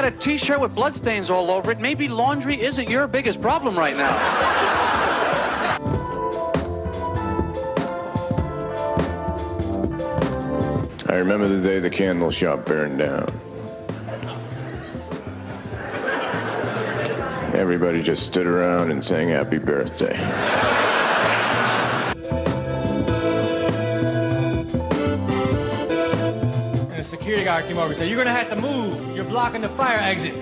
got a T-shirt with bloodstains all over it. Maybe laundry isn't your biggest problem right now. I remember the day the candle shop burned down. Everybody just stood around and sang happy birthday. And a security guard came over and said, "You're gonna have to move. You're blocking the fire exit."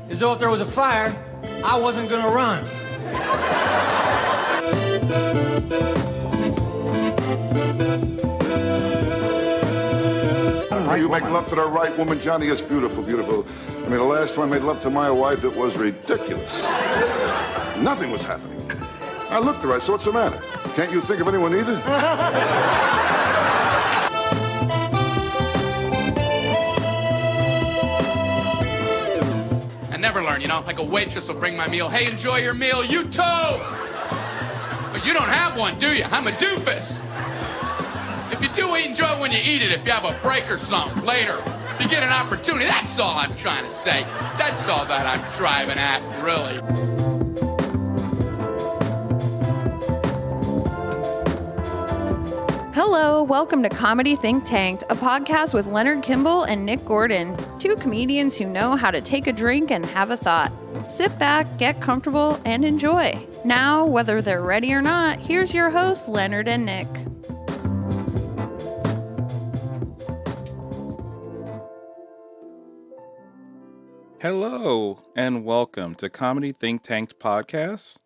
As though if there was a fire, I wasn't gonna run. You make love to the right woman, Johnny, is beautiful, beautiful. I mean, the last time I made love to my wife, it was ridiculous. Nothing was happening. I looked at her, I said, "What's the matter? Can't you think of anyone either?" I never learn, you know, like a waitress will bring my meal. "Hey, enjoy your meal, you too!" But you don't have one, do you? I'm a doofus. If you do eat, enjoy it when you eat it. If you have a break or something later, if you get an opportunity, that's all I'm trying to say. That's all that I'm driving at, really. Hello, welcome to Comedy Think Tanked, a podcast with Leonard Kimball and Nick Gordon, two comedians who know how to take a drink and have a thought. Sit back, get comfortable, and enjoy. Now, whether they're ready or not, here's your hosts, Leonard and Nick. Hello, and welcome to Comedy Think Tanked Podcast.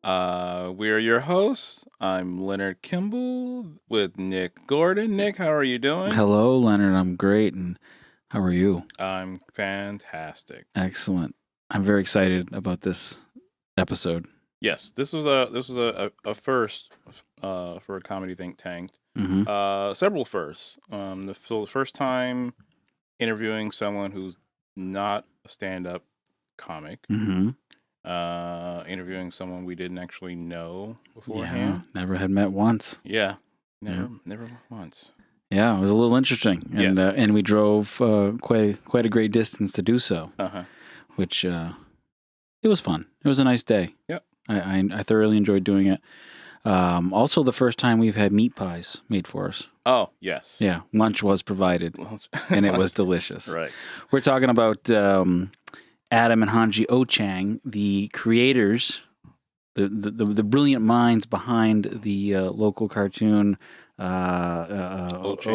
We are your hosts. I'm Leonard Kimball with Nick Gordon. Nick, how are you doing? Hello, Leonard. I'm great. And how are you? I'm fantastic. Excellent. I'm very excited about this episode. Yes, this was a first for Comedy Think Tanked. Mm-hmm. Several firsts. The first time interviewing someone who's not a stand-up comic. Mm-hmm. Interviewing someone we didn't actually know beforehand. Yeah, never had met once. Yeah, never once. Yeah, it was a little interesting, and Yes. And we drove quite a great distance to do so. Which it was fun. It was a nice day. Yep. I thoroughly enjoyed doing it. Also, the first time we've had meat pies made for us. Oh, yes. Yeah, lunch was provided, and it was delicious. Right. We're talking about Atom and Hanji O'Chang, the creators, the brilliant minds behind the local cartoon O'Chang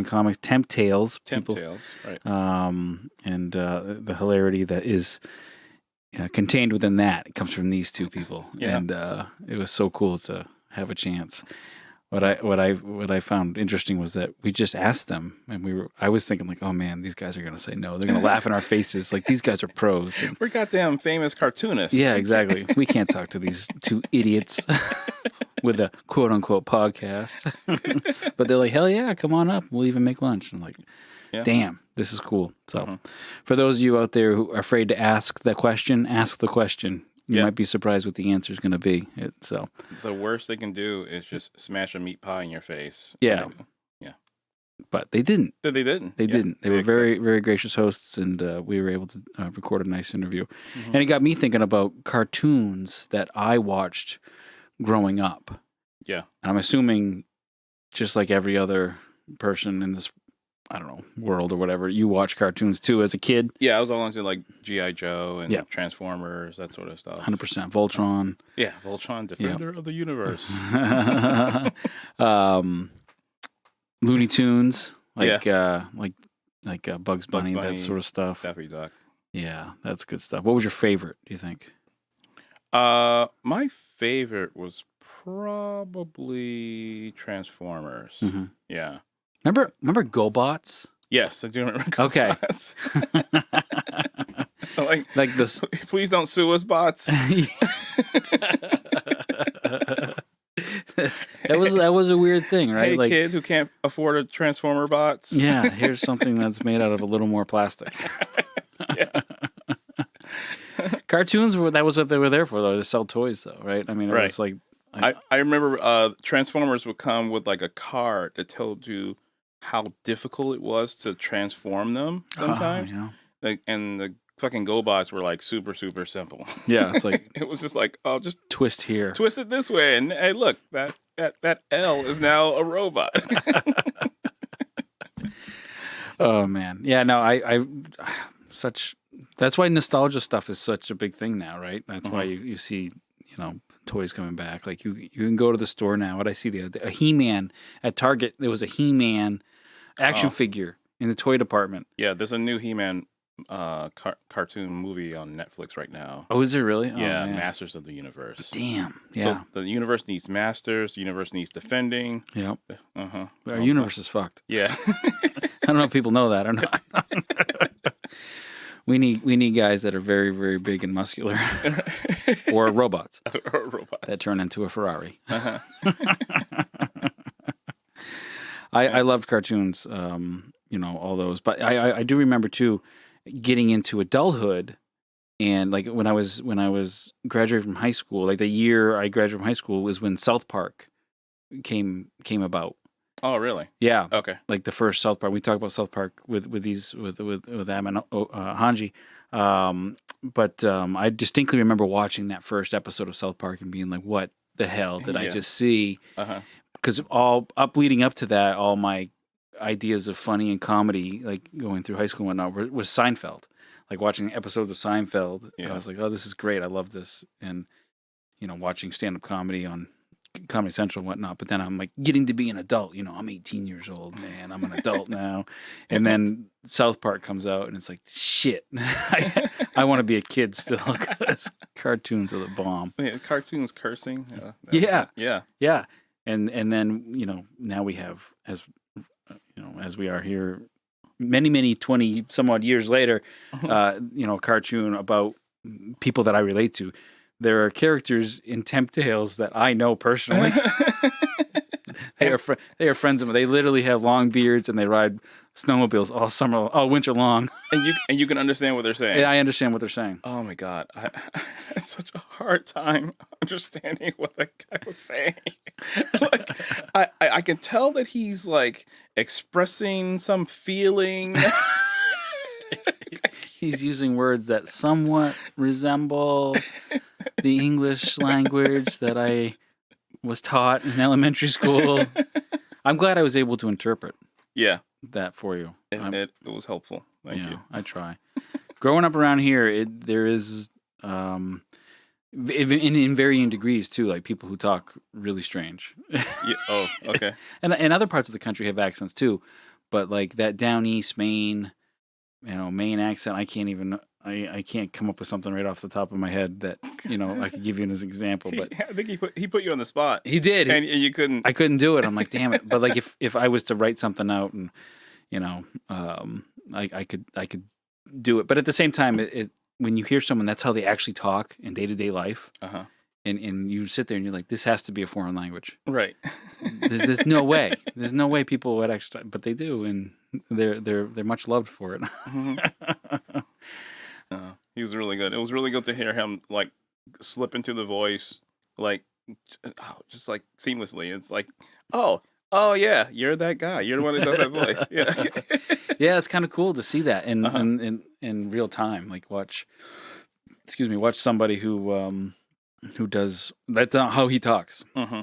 Comics, Temp Tales. Temp Tales, right. And the hilarity that is contained within that, it comes from these two people. Yeah. And it was so cool to have a chance. What I found interesting was that we just asked them, and I was thinking like, oh man, these guys are gonna say no. They're gonna laugh in our faces, like these guys are pros. And, We're goddamn famous cartoonists. yeah, exactly. We can't talk to these two idiots with a quote unquote podcast. But they're like, hell yeah, come on up. We'll even make lunch. And I'm like, damn, this is cool. So for those of you out there who are afraid to ask the question, ask the question. You might be surprised what the answer is going to be. So the worst they can do is just smash a meat pie in your face. Yeah. Yeah. But they didn't. They didn't. They didn't. They were very, very gracious hosts, and we were able to record a nice interview. And it got me thinking about cartoons that I watched growing up. Yeah. And I'm assuming, just like every other person in this, I don't know, world or whatever, you watch cartoons too as a kid. Yeah, I was all into like G.I. Joe and Yeah. Transformers, that sort of stuff. 100%. Voltron. Yeah, Voltron, Defender of the Universe. Looney Tunes, like Bugs Bunny, Bunny, that sort of stuff. Daffy Duck. Yeah, that's good stuff. What was your favorite, do you think? My favorite was probably Transformers. Mm-hmm. Yeah. Remember GoBots? Yes, I do remember. Okay. like this. Please don't sue us, bots. That was a weird thing, right? Hey, like, kid who can't afford a Transformer bots. Yeah, here's something that's made out of a little more plastic. Yeah. Cartoons that was what they were there for, though, to sell toys, though, right? I mean, it was like I remember Transformers would come with like a card that told you how difficult it was to transform them sometimes. Yeah. Like, and the fucking GoBots were like super simple. Yeah, it's like It was just like, oh, just twist here. twist it this way, and hey, look, that L is now a robot. Oh man, yeah. No, I such. That's why nostalgia stuff is such a big thing now, right? That's why you see, toys coming back. Like you can go to the store now. What I see a He-Man at Target. There was a He-Man action figure in the toy department. Yeah, there's a new He-Man cartoon movie on Netflix right now. Oh, is it really? Yeah, Oh, man. Masters of the Universe. Damn. Yeah. So the universe needs masters. The universe needs defending. Yep. Uh-huh. Our universe is fucked. Yeah. I don't know if people know that or not. We need guys that are very, very big and muscular, or robots Or robots that turn into a Ferrari. Uh-huh. I loved cartoons, all those, but I do remember too getting into adulthood, and like when I was graduating from high school, like the year I graduated from high school was when South Park came about. Oh, really? Yeah. Okay. Like the first South Park. We talk about South Park with Atom and Hanji. But I distinctly remember watching that first episode of South Park and being like, what the hell did I just see? Uh-huh. Because leading up to that, all my ideas of funny and comedy, like going through high school and whatnot, was Seinfeld. Like watching episodes of Seinfeld. Yeah. I was like, oh, this is great. I love this. And, watching stand-up comedy on Comedy Central and whatnot, but then I'm like getting to be an adult. I'm 18 years old, man. I'm an adult now. And then South Park comes out, and it's like, shit. I want to be a kid still, because cartoons are the bomb. Yeah, cartoons cursing. Yeah. Yeah. And then now we have, as we are here, many 20 some odd years later, a cartoon about people that I relate to. There are characters in Temp Tales that I know personally. They are friends of mine. They literally have long beards and they ride snowmobiles all winter long. And you can understand what they're saying. Yeah, I understand what they're saying. Oh my God, I had such a hard time understanding what that guy was saying. Like, I can tell that he's like expressing some feeling. He's using words that somewhat resemble the English language that I was taught in elementary school. I'm glad I was able to interpret that for you. It was helpful. Thank you. I try. Growing up around here, there is, in varying degrees too, like people who talk really strange. Yeah. Oh, okay. And other parts of the country have accents too, but like that down east Maine, Maine accent, I can't come up with something right off the top of my head that, I could give you as an example. But I think he put you on the spot. He did. And you couldn't. I couldn't do it. I'm like, damn it. But like if I was to write something out and, I could do it. But at the same time, when you hear someone, that's how they actually talk in day-to-day life. Uh-huh. And you sit there and you're like, this has to be a foreign language. Right. There's no way. There's no way people would actually, but they do, and they're much loved for it. Mm-hmm. He was really good. It was really good to hear him like slip into the voice, like just like seamlessly. It's like, oh yeah, you're that guy. You're the one that does that voice. Yeah. Yeah, it's kind of cool to see that in real time. Like watch somebody who does, that's not how he talks. Mm-hmm.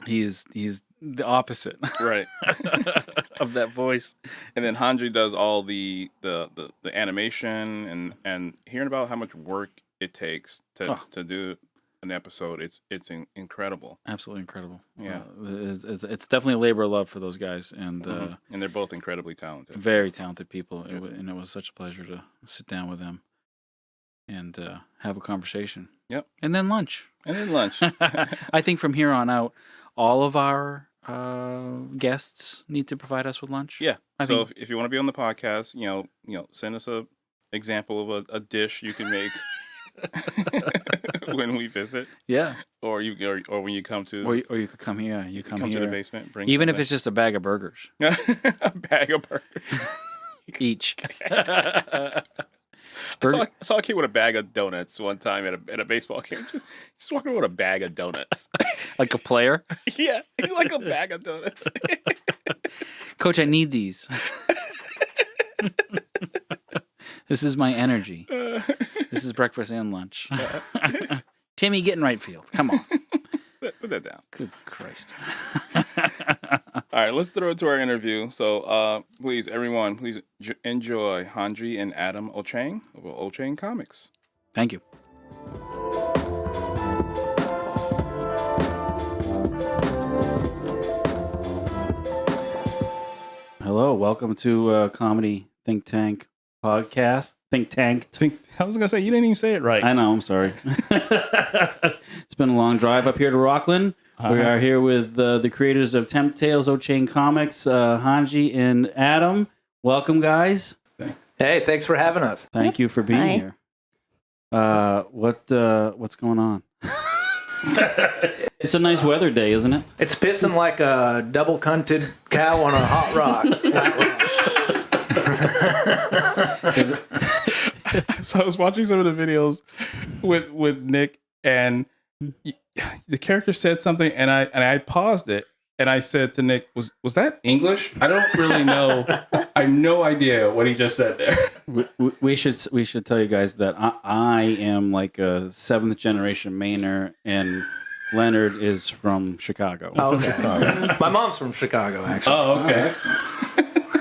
He's the opposite, right, of that voice. And then Hanji does all the animation and hearing about how much work it takes to do an episode. It's incredible. Absolutely incredible. Yeah, it's definitely a labor of love for those guys, and they're both incredibly talented. Very talented people. And it was such a pleasure to sit down with them and have a conversation. Yep. And then lunch. I think from here on out, all of our guests need to provide us with lunch. Yeah. So if you want to be on the podcast, send us a example of a dish you can make when we visit. Yeah. Or when you come to, or you could come here. You come here to the basement. Bring even if it's just a bag of burgers. A bag of burgers each. I saw a kid with a bag of donuts one time at a baseball game. Just walking around with a bag of donuts. Like a player? Yeah, he's like a bag of donuts. Coach, I need these. This is my energy. This is breakfast and lunch. Timmy, get in right field. Come on. Put that down. Good Christ. All right, let's throw it to our interview. So, please, everyone, please enjoy Hanji and Atom O'Chang of O'Chang Comics. Thank you. Hello, welcome to Comedy Think Tank podcast. Think Tank. I was gonna say you didn't even say it right. I know. I'm sorry. It's been a long drive up here to Rockland. We are here with the creators of Temp Tales, O'Chang Comics, Hanji and Atom. Welcome, guys. Hey, thanks for having us. Thank you for being here. What's going on? It's a nice weather day, isn't it? It's pissing like a double-cunted cow on a hot rock. So I was watching some of the videos with Nick, and the character said something, and I paused it, and I said to Nick, "Was that English? I don't really know. I have no idea what he just said there." We should tell you guys that I am like a 7th generation Mainer, and Leonard is from Chicago. Oh, okay. My mom's from Chicago, actually. Oh, okay.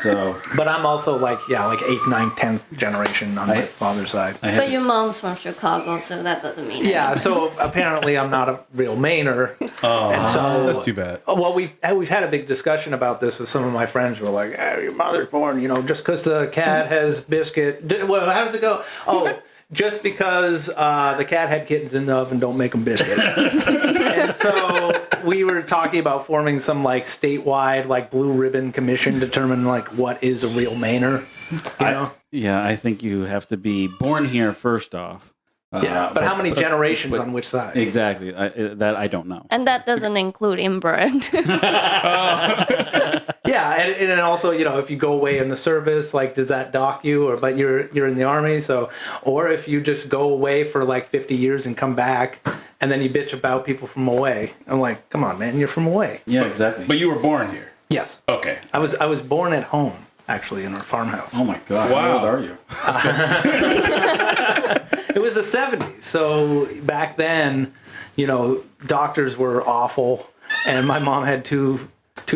So, but I'm also like 8th, 9th, 10th generation on my father's side. But your mom's from Chicago, so that doesn't mean Yeah, anything. so apparently I'm not a real Mainer. And so, that's too bad. Well, we've had a big discussion about this with some of my friends who were like, your mother's born, just because the cat has biscuit. Well, how does it go? Oh, just because the cat had kittens in the oven, don't make them biscuits. And so we were talking about forming some statewide blue ribbon commission to determine what is a real Mainer. I think you have to be born here first off. But how many generations on which side? Exactly. That I don't know. And that doesn't include inbred. Yeah, and also, if you go away in the service, does that dock you? But you're in the army, or if you just go away for 50 years and come back, and then you bitch about people from away. I'm like, come on, man, you're from away. Yeah, exactly. But you were born here. Yes. Okay. I was born at home, actually, in our farmhouse. Oh my God! Wow. How old are you? It was the 70s, so back then, doctors were awful, and my mom had two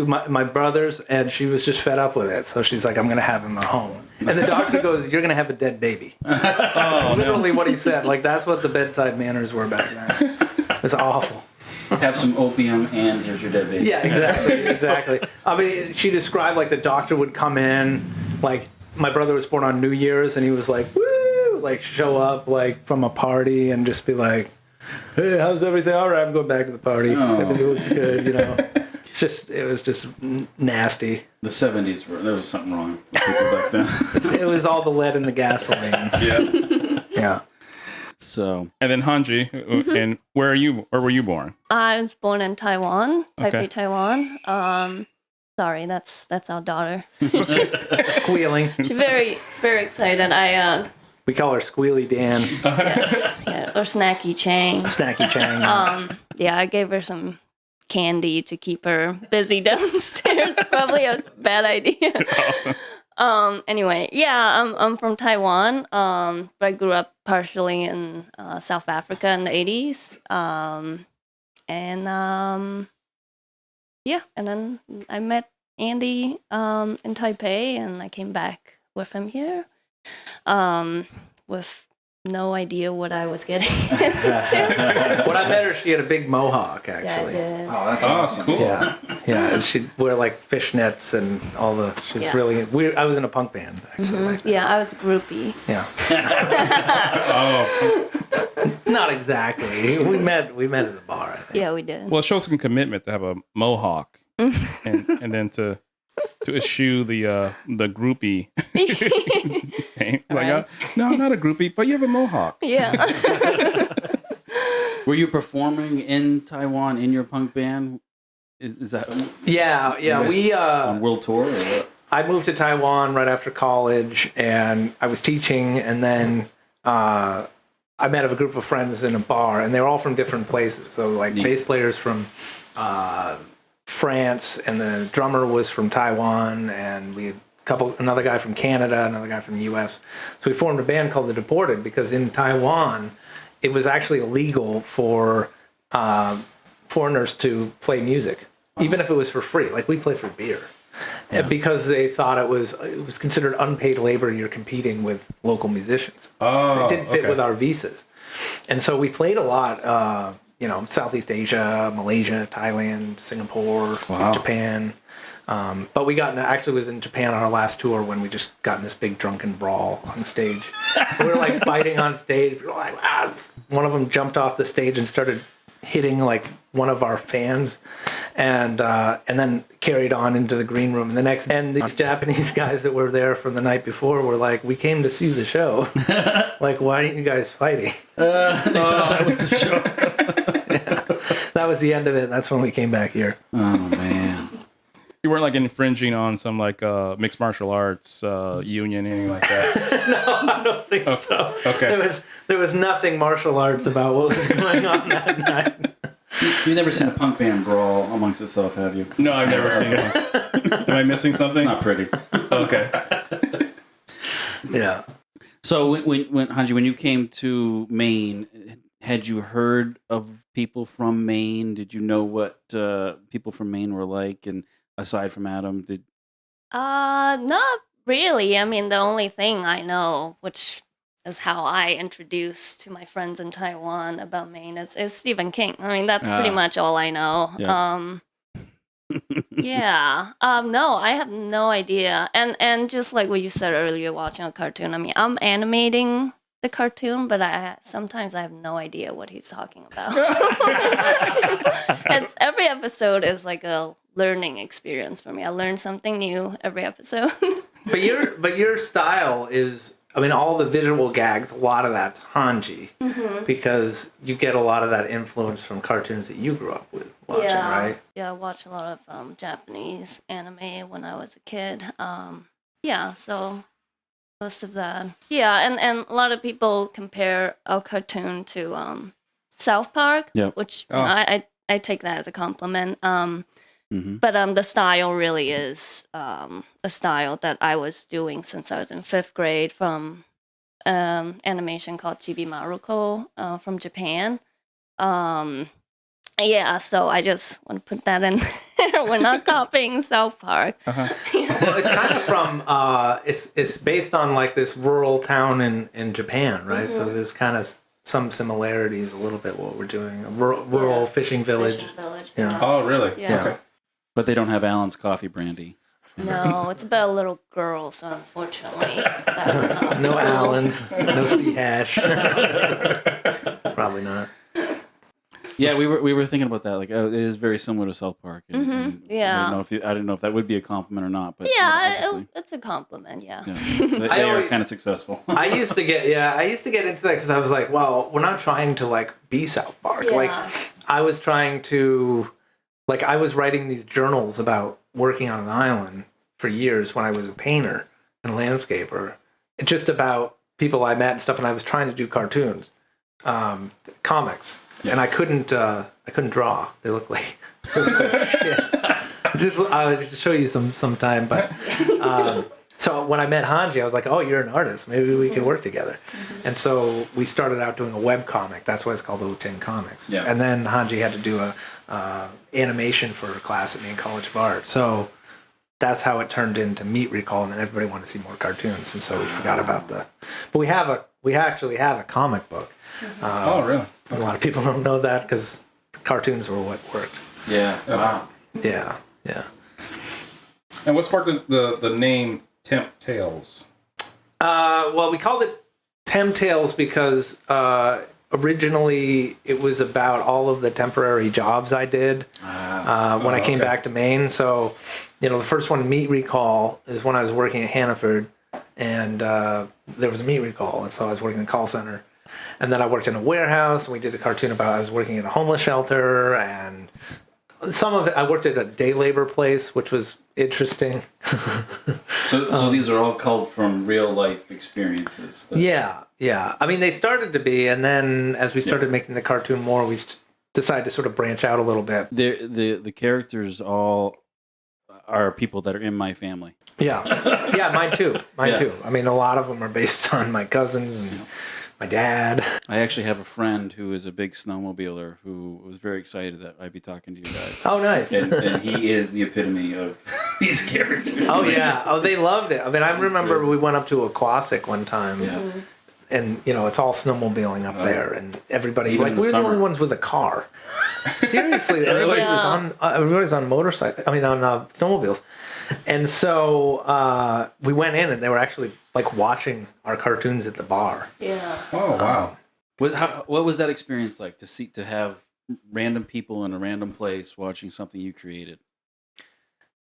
my brothers, and she was just fed up with it. So she's like, I'm going to have him at home. And the doctor goes, you're going to have a dead baby. That's literally what he said. That's what the bedside manners were back then. It was awful. Have some opium, and here's your dead baby. Yeah, exactly. I mean, she described the doctor would come in, my brother was born on New Year's, and he was like, woo, show up from a party and just be like, hey, how's everything? All right, I'm going back to the party. Everything looks good, It was just nasty. The 70s there was something wrong with people back then. It was all the lead in the gasoline. Yeah. So. And then Hanji, and where were you born? I was born in Taiwan, Taipei, Okay. Taiwan. Sorry, that's our daughter. Squealing. She's very, very excited. We call her Squealy Dan. Yes, or Snacky Chang. Snacky Chang. I gave her some candy to keep her busy downstairs. Probably a bad idea. Awesome. Anyway, I'm from Taiwan. But I grew up partially in South Africa in the 80s. And then I met Andy in Taipei, and I came back with him here with no idea what I was getting into. When I met her, she had a big mohawk, actually. Yeah, I did. Oh, that's awesome. Cool. Yeah, and she'd wear fishnets and all the. She's Yeah. really weird. I was in a punk band, actually. back then. Yeah, I was a groupie. Yeah. Oh, Not exactly. We met at the bar, I think. Yeah, we did. well, it shows some commitment to have a mohawk, and then to eschew the groupie name. Right. No, I'm not a groupie, but you have a mohawk. Yeah. Were you performing in Taiwan in your punk band? Is that Yeah. We on world tour or what? I moved to Taiwan right after college, and I was teaching, and then I met a group of friends in a bar, and they were all from different places. So bass players from France, and the drummer was from Taiwan, and we had another guy from Canada, another guy from the U.S. So we formed a band called The Deported because in Taiwan, it was actually illegal for foreigners to play music, even if it was for free. Like we play for beer, because they thought it was considered unpaid labor. You're competing with local musicians. So it didn't fit with our visas, and so we played a lot. Southeast Asia, Malaysia, Thailand, Singapore, Japan. But we was in Japan on our last tour when we just got in this big drunken brawl on stage. We were like fighting on stage. We were like, one of them jumped off the stage and started hitting like one of our fans, and then carried on into the green room. And these Japanese guys that were there from the night before were like, "We came to see the show. Like, why aren't you guys fighting?" That was the show. That was the end of it. That's when we came back here. Oh man. You weren't like infringing on some like mixed martial arts union, anything like that? No, I don't think so. Okay. There was nothing martial arts about what was going on that night. You've never seen a punk band brawl amongst itself, have you? No, I've never seen it. Am I missing something? It's not pretty. Okay. Yeah. So when Hanji, when you came to Maine, had you heard of people from Maine? Did you know what people from Maine were like? And aside from Adam, Not really. I mean, the only thing I know, which is how I introduced to my friends in Taiwan about Maine, is Stephen King. I mean, that's pretty much all I know. Yeah. Yeah. No, I have no idea. And just like what you said earlier, watching a cartoon. I mean, I'm animating the cartoon, but sometimes I have no idea what he's talking about. Every episode is like a learning experience for me. I learn something new every episode. But your style is, I mean, all the visual gags, a lot of that's Hanji, because you get a lot of that influence from cartoons that you grew up with watching, right? Yeah, I watched a lot of Japanese anime when I was a kid. So most of that. Yeah, and a lot of people compare our cartoon to South Park, which I take that as a compliment. But the style really is a style that I was doing since I was in 5th grade from animation called Chibi Maruko from Japan. So I just want to put that in there. We're not copying South Park. Well, it's kind of from, it's based on like this rural town in Japan, right? So there's kind of some similarities a little bit what we're doing. A rural fishing village. Yeah. Oh, really? Yeah. Okay. But they don't have Alan's coffee brandy. No, it's about a little girl, so unfortunately, that no Allens, no sea hash. Probably not. Yeah, we were thinking about that. Like, it is very similar to South Park. And Yeah. I didn't know if that would be a compliment or not. But it's a compliment. Yeah. They are kind of successful. I used to get into that because I was like, well, we're not trying to like be South Park. Yeah. Like, I was trying to, like, I was writing these journals about working on an island for years when I was a painter and a landscaper, just about people I met and stuff. And I was trying to do cartoons, comics. And I couldn't draw. They look like shit. I'll just show you sometime. But so when I met Hanji, I was like, "Oh, you're an artist. Maybe we can work together." And so we started out doing a web comic. That's why it's called O10 Comics. Yeah. And then Hanji had to do a animation for a class at Maine College of Art. So that's how it turned into Meat Recall. And then everybody wanted to see more cartoons, and so we forgot about the. But we actually have a comic book. Oh, really? A lot of people don't know that because cartoons were what worked. Yeah. Wow. Yeah. And what sparked the name Temp Tales? Well, we called it Temp Tales because originally it was about all of the temporary jobs I did when I came back to Maine. So, the first one, Meat Recall, is when I was working at Hannaford, and there was a meat recall, and so I was working in the call center. And then I worked in a warehouse, and we did a cartoon about I was working at a homeless shelter, and some of it, I worked at a day labor place, which was interesting. So these are all culled from real life experiences. Yeah. I mean, they started to be, and then as we started making the cartoon more, we decided to sort of branch out a little bit. The characters all, are people that are in my family. Yeah. Yeah, mine too. Mine Yeah. too. I mean, a lot of them are based on my cousins and my dad. I actually have a friend who is a big snowmobiler who was very excited that I'd be talking to you guys. Oh, nice. And he is the epitome of these characters. Oh, yeah. Oh, they loved it. I mean, I remember we went up to Aquasic one time. Yeah. And, you know, it's all snowmobiling up there. And everybody, Even like, in the we're the summer. only ones with a car. Seriously, everybody was on, everybody's on motorcycle. I mean, on snowmobiles. And so we went in and they were actually, like, watching our cartoons at the bar. Yeah. Oh wow. What was that experience like to have random people in a random place watching something you created?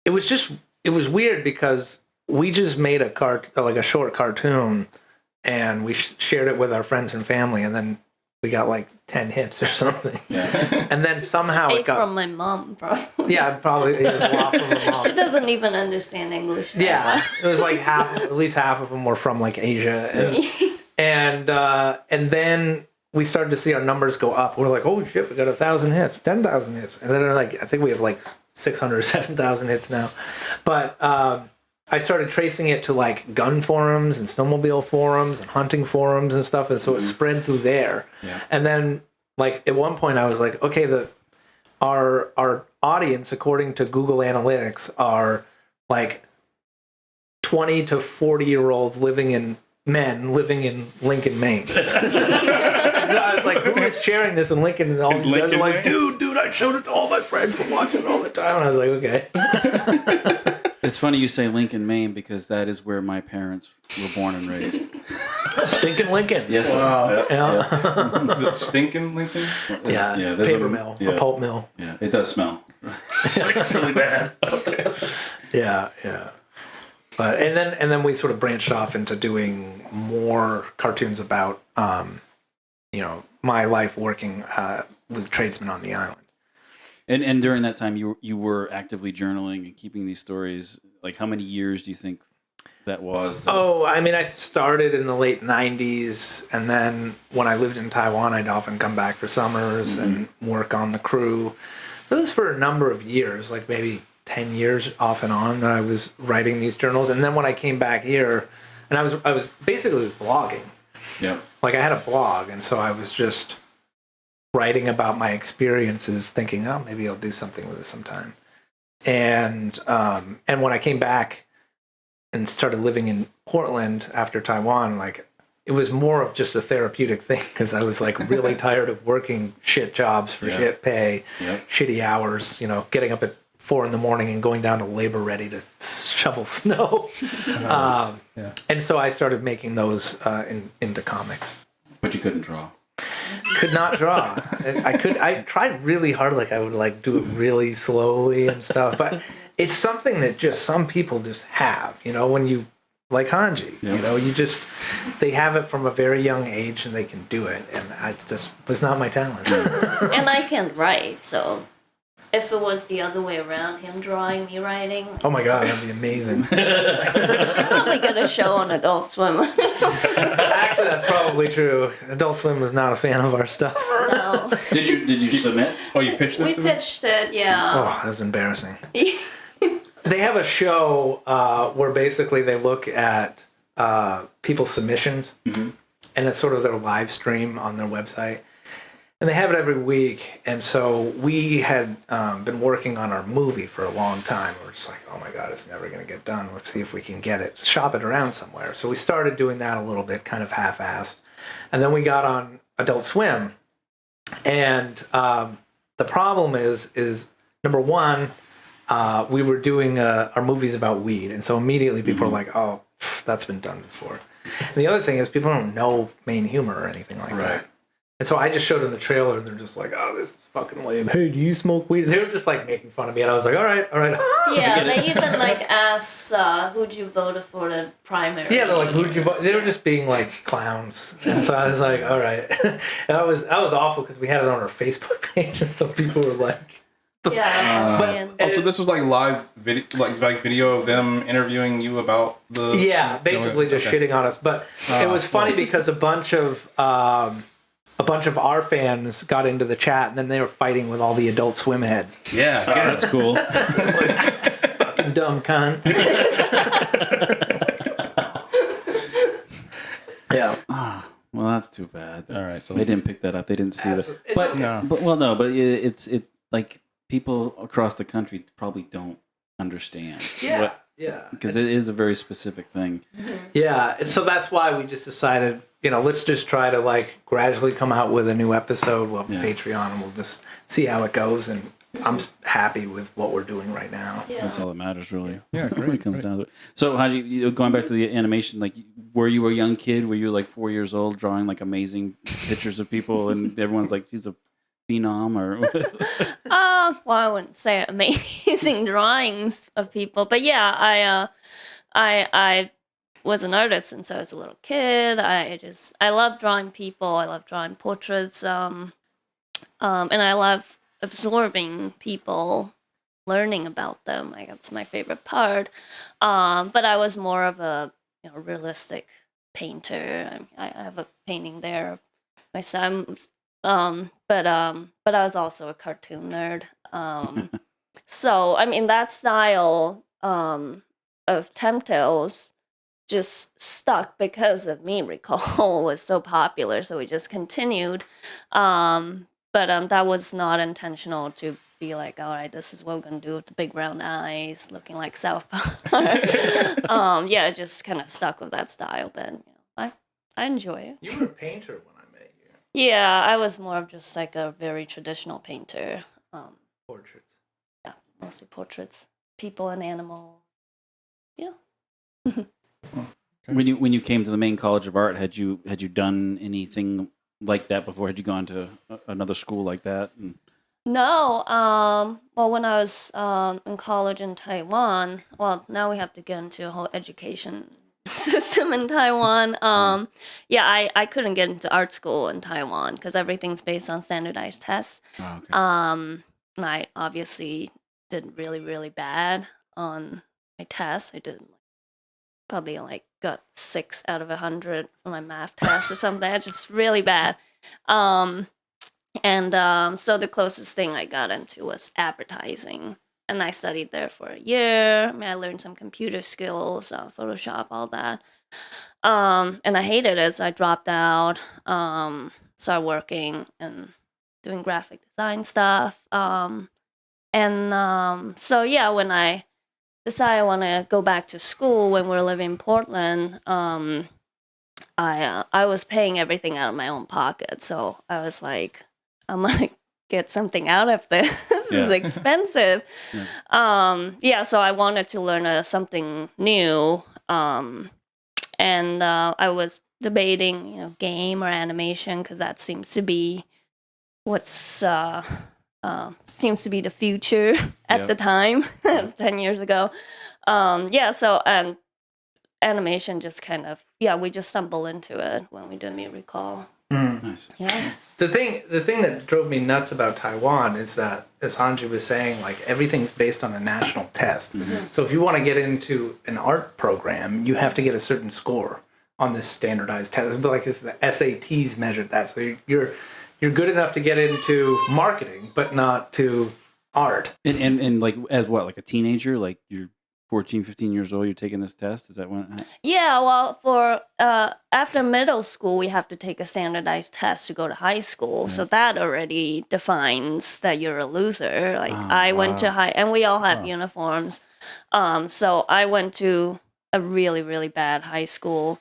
It was weird because we just made a short cartoon and we shared it with our friends and family, and then we got like 10 hits or something. Yeah. And then somehow it got from my mom, probably. Yeah, probably it was a lot from my mom. She doesn't even understand English. that Yeah, well. it was like at least half of them were from like Asia, and then we started to see our numbers go up. We're like, holy shit, we got 1,000 hits, 10,000 hits, and then like I think we have like 600 or 7,000 hits now. But I started tracing it to like gun forums and snowmobile forums and hunting forums and stuff, and so it spread through there. Yeah. And then like at one point I was like, okay, our audience according to Google Analytics are like 20 to 40-year-olds living in Lincoln, Maine. So I was like, who is sharing this in Lincoln? And all these guys are like, dude, I showed it to all my friends from watching it all the time. And I was like, okay. It's funny you say Lincoln, Maine, because that is where my parents were born and raised. Stinking Lincoln. Yes. Wow. Yeah. Is it stinking Lincoln? Yeah, there's paper mill, a pulp mill. Yeah, it does smell. Really bad. Okay. Yeah. But and then we sort of branched off into doing more cartoons about my life working with tradesmen on the island. And during that time, you were actively journaling and keeping these stories. Like, how many years do you think that was? Oh, I mean, I started in the late 90s, and then when I lived in Taiwan, I'd often come back for summers and work on the crew. So it was for a number of years, like maybe 10 years off and on, that I was writing these journals. And then when I came back here, and I was basically blogging. Yeah. Like I had a blog, and so I was just writing about my experiences, thinking, oh, maybe I'll do something with it sometime. And when I came back and started living in Portland after Taiwan, like it was more of just a therapeutic thing because I was like really tired of working shit jobs for shit pay, shitty hours, getting up at 4 a.m. and going down to Labor Ready to shovel snow. And so I started making those into comics. But you couldn't draw. Could not draw. I tried really hard. Like I would like do it really slowly and stuff. But it's something that just some people just have, when you like Hanji, they have it from a very young age and they can do it. And I just was not my talent. And I can't write, so if it was the other way around, him drawing, me writing. Oh my God, that'd be amazing. Probably get a show on Adult Swim. Actually, that's probably true. Adult Swim was not a fan of our stuff. No. Did you submit? Oh, you pitched it We to them? pitched it, yeah. Oh, that was embarrassing. They have a show where basically they look at people's submissions, and it's sort of their live stream on their website. And they have it every week. And so we had been working on our movie for a long time. We're just like, oh my God, it's never going to get done. Let's see if we can get it, shop it around somewhere. So we started doing that a little bit, kind of half-assed. And then we got on Adult Swim. And the problem is number one, we were doing our movies about weed. And so immediately people are like, oh, that's been done before. And the other thing is people don't know Maine humor or anything like that. And so I just showed them the trailer, and they're just like, oh, this is fucking lame. Hey, do you smoke weed? They were just like making fun of me, and I was like, all right. Yeah, they even like asked who'd you vote for the primary. Yeah, they're like, who'd you vote? They were just being like clowns. And so I was like, all right. And that was awful because we had it on our Facebook page, and some people were like, so this was like live video, like video of them interviewing you about the. Yeah, basically just shitting on us. But it was funny because a bunch of our fans got into the chat, and then they were fighting with all the Adult Swim heads. Yeah, that's cool. Fucking dumb cunt. Yeah. Well, that's too bad. All right, so they didn't pick that up. They didn't see that. But No. but it's like people across the country probably don't understand. Yeah. Because it is a very specific thing. Yeah, and so that's why we just decided, let's just try to like gradually come out with a new episode. We'll have Patreon, and we'll just see how it goes. And I'm happy with what we're doing right now. Yeah. That's all that matters, really. Yeah, when great, it comes great. down to it. So, Hanji, going back to the animation, like, were you a young kid? Were you like 4 years old, drawing like amazing pictures of people, and everyone's like, "She's a phenom," or? Well, I wouldn't say amazing drawings of people, but yeah, I was an artist since I was a little kid. I love drawing people. I love drawing portraits. And I love absorbing people, learning about them. Like, that's my favorite part. But I was more of a realistic painter. I have a painting there of my son. But I was also a cartoon nerd. So I mean, that style of Temp Tales just stuck because of Me Recall was so popular. So we just continued. But that was not intentional to be like, all right, this is what we're gonna do with the big round eyes, looking like South Park. Yeah, just kind of stuck with that style. But I enjoy it. You were a painter when I met you. Yeah, I was more of just like a very traditional painter. Portraits. Yeah, mostly portraits, people and animals. Yeah. When you came to the Maine College of Art, had you done anything like that before? Had you gone to another school like that? No. Well, when I was in college in Taiwan, well, now we have to get into a whole education system in Taiwan. Yeah, I couldn't get into art school in Taiwan because everything's based on standardized tests. Oh, okay. And I obviously did really, really bad on my tests. I did probably got 6 out of 100 on my math test or something. Just really bad. So the closest thing I got into was advertising. And I studied there for a year. I mean, I learned some computer skills, Photoshop, all that. And I hated it, so I dropped out, started working and doing graphic design stuff. So yeah, when I decided I want to go back to school when we were living in Portland, I was paying everything out of my own pocket. So I was like, I'm gonna get something out of this. This is expensive. So I wanted to learn something new. And I was debating, game or animation, because that seems to be what's seems to be the future at the time. That was 10 years ago. So animation just kind of, we just stumbled into it when we did Me Recall. Nice. Yeah. The thing that drove me nuts about Taiwan is that, as Hanji was saying, like, everything's based on a national test. Mm-hmm. So if you want to get into an art program, you have to get a certain score on this standardized test. But like if the SATs measured that, so you're good enough to get into marketing, but not to art. And like, as what, like a teenager, like you're 14, 15 years old, you're taking this test? Is that when? Yeah, well, for after middle school, we have to take a standardized test to go to high school. So that already defines that you're a loser. Like, I went to high, and we all have uniforms. So I went to a really, really bad high school.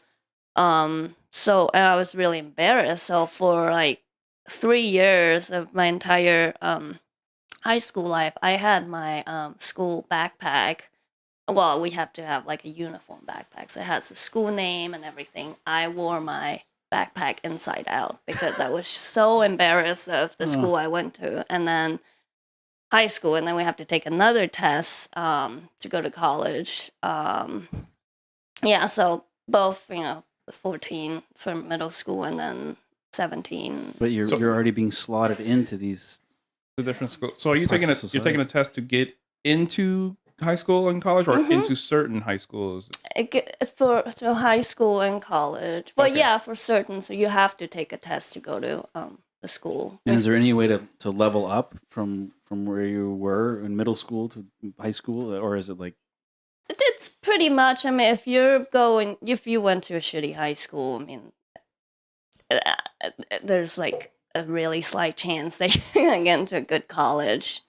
And I was really embarrassed. So for like 3 years of my entire high school life, I had my school backpack. Well, we have to have like a uniform backpack, so it has the school name and everything. I wore my backpack inside out because I was so embarrassed of the school I went to. And then high school, and then we have to take another test to go to college. So both, 14 for middle school and then 17. But you're already being slotted into the different schools. So are you taking you're taking a test to get into high school and college, or into certain high schools? It's for high school and college. Well, for certain. So you have to take a test to go to the school. And is there any way to level up from where you were in middle school to high school, or is it like It's pretty much. I mean, if you went to a shitty high school, I mean, there's like a really slight chance that you're gonna get into a good college.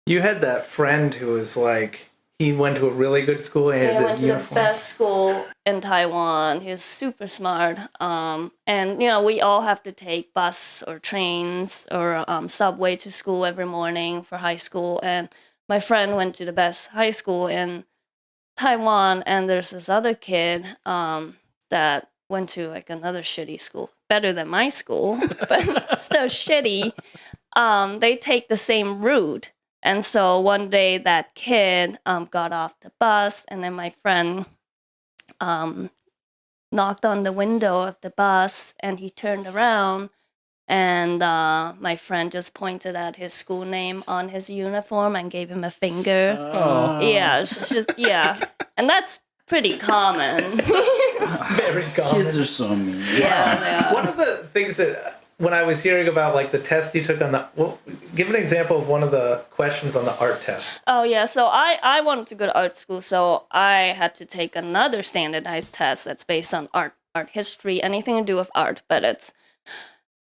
You had that friend who was like, he went to a really good school and He had went the to uniform. the best school in Taiwan. He was super smart. And we all have to take bus or trains or subway to school every morning for high school. And my friend went to the best high school in Taiwan, and there's this other kid that went to like another shitty school, better than my school, but still shitty. They take the same route. And so one day that kid got off the bus, and then my friend knocked on the window of the bus, and he turned around, and my friend just pointed at his school name on his uniform and gave him a finger. Yeah, it's just, yeah. And that's pretty common. Very common. Kids are so mean. Yeah, they are. One of the things that when I was hearing about like the test you took on give an example of one of the questions on the art test. Oh, yeah. So I wanted to go to art school, so I had to take another standardized test that's based on art history, anything to do with art, but it's,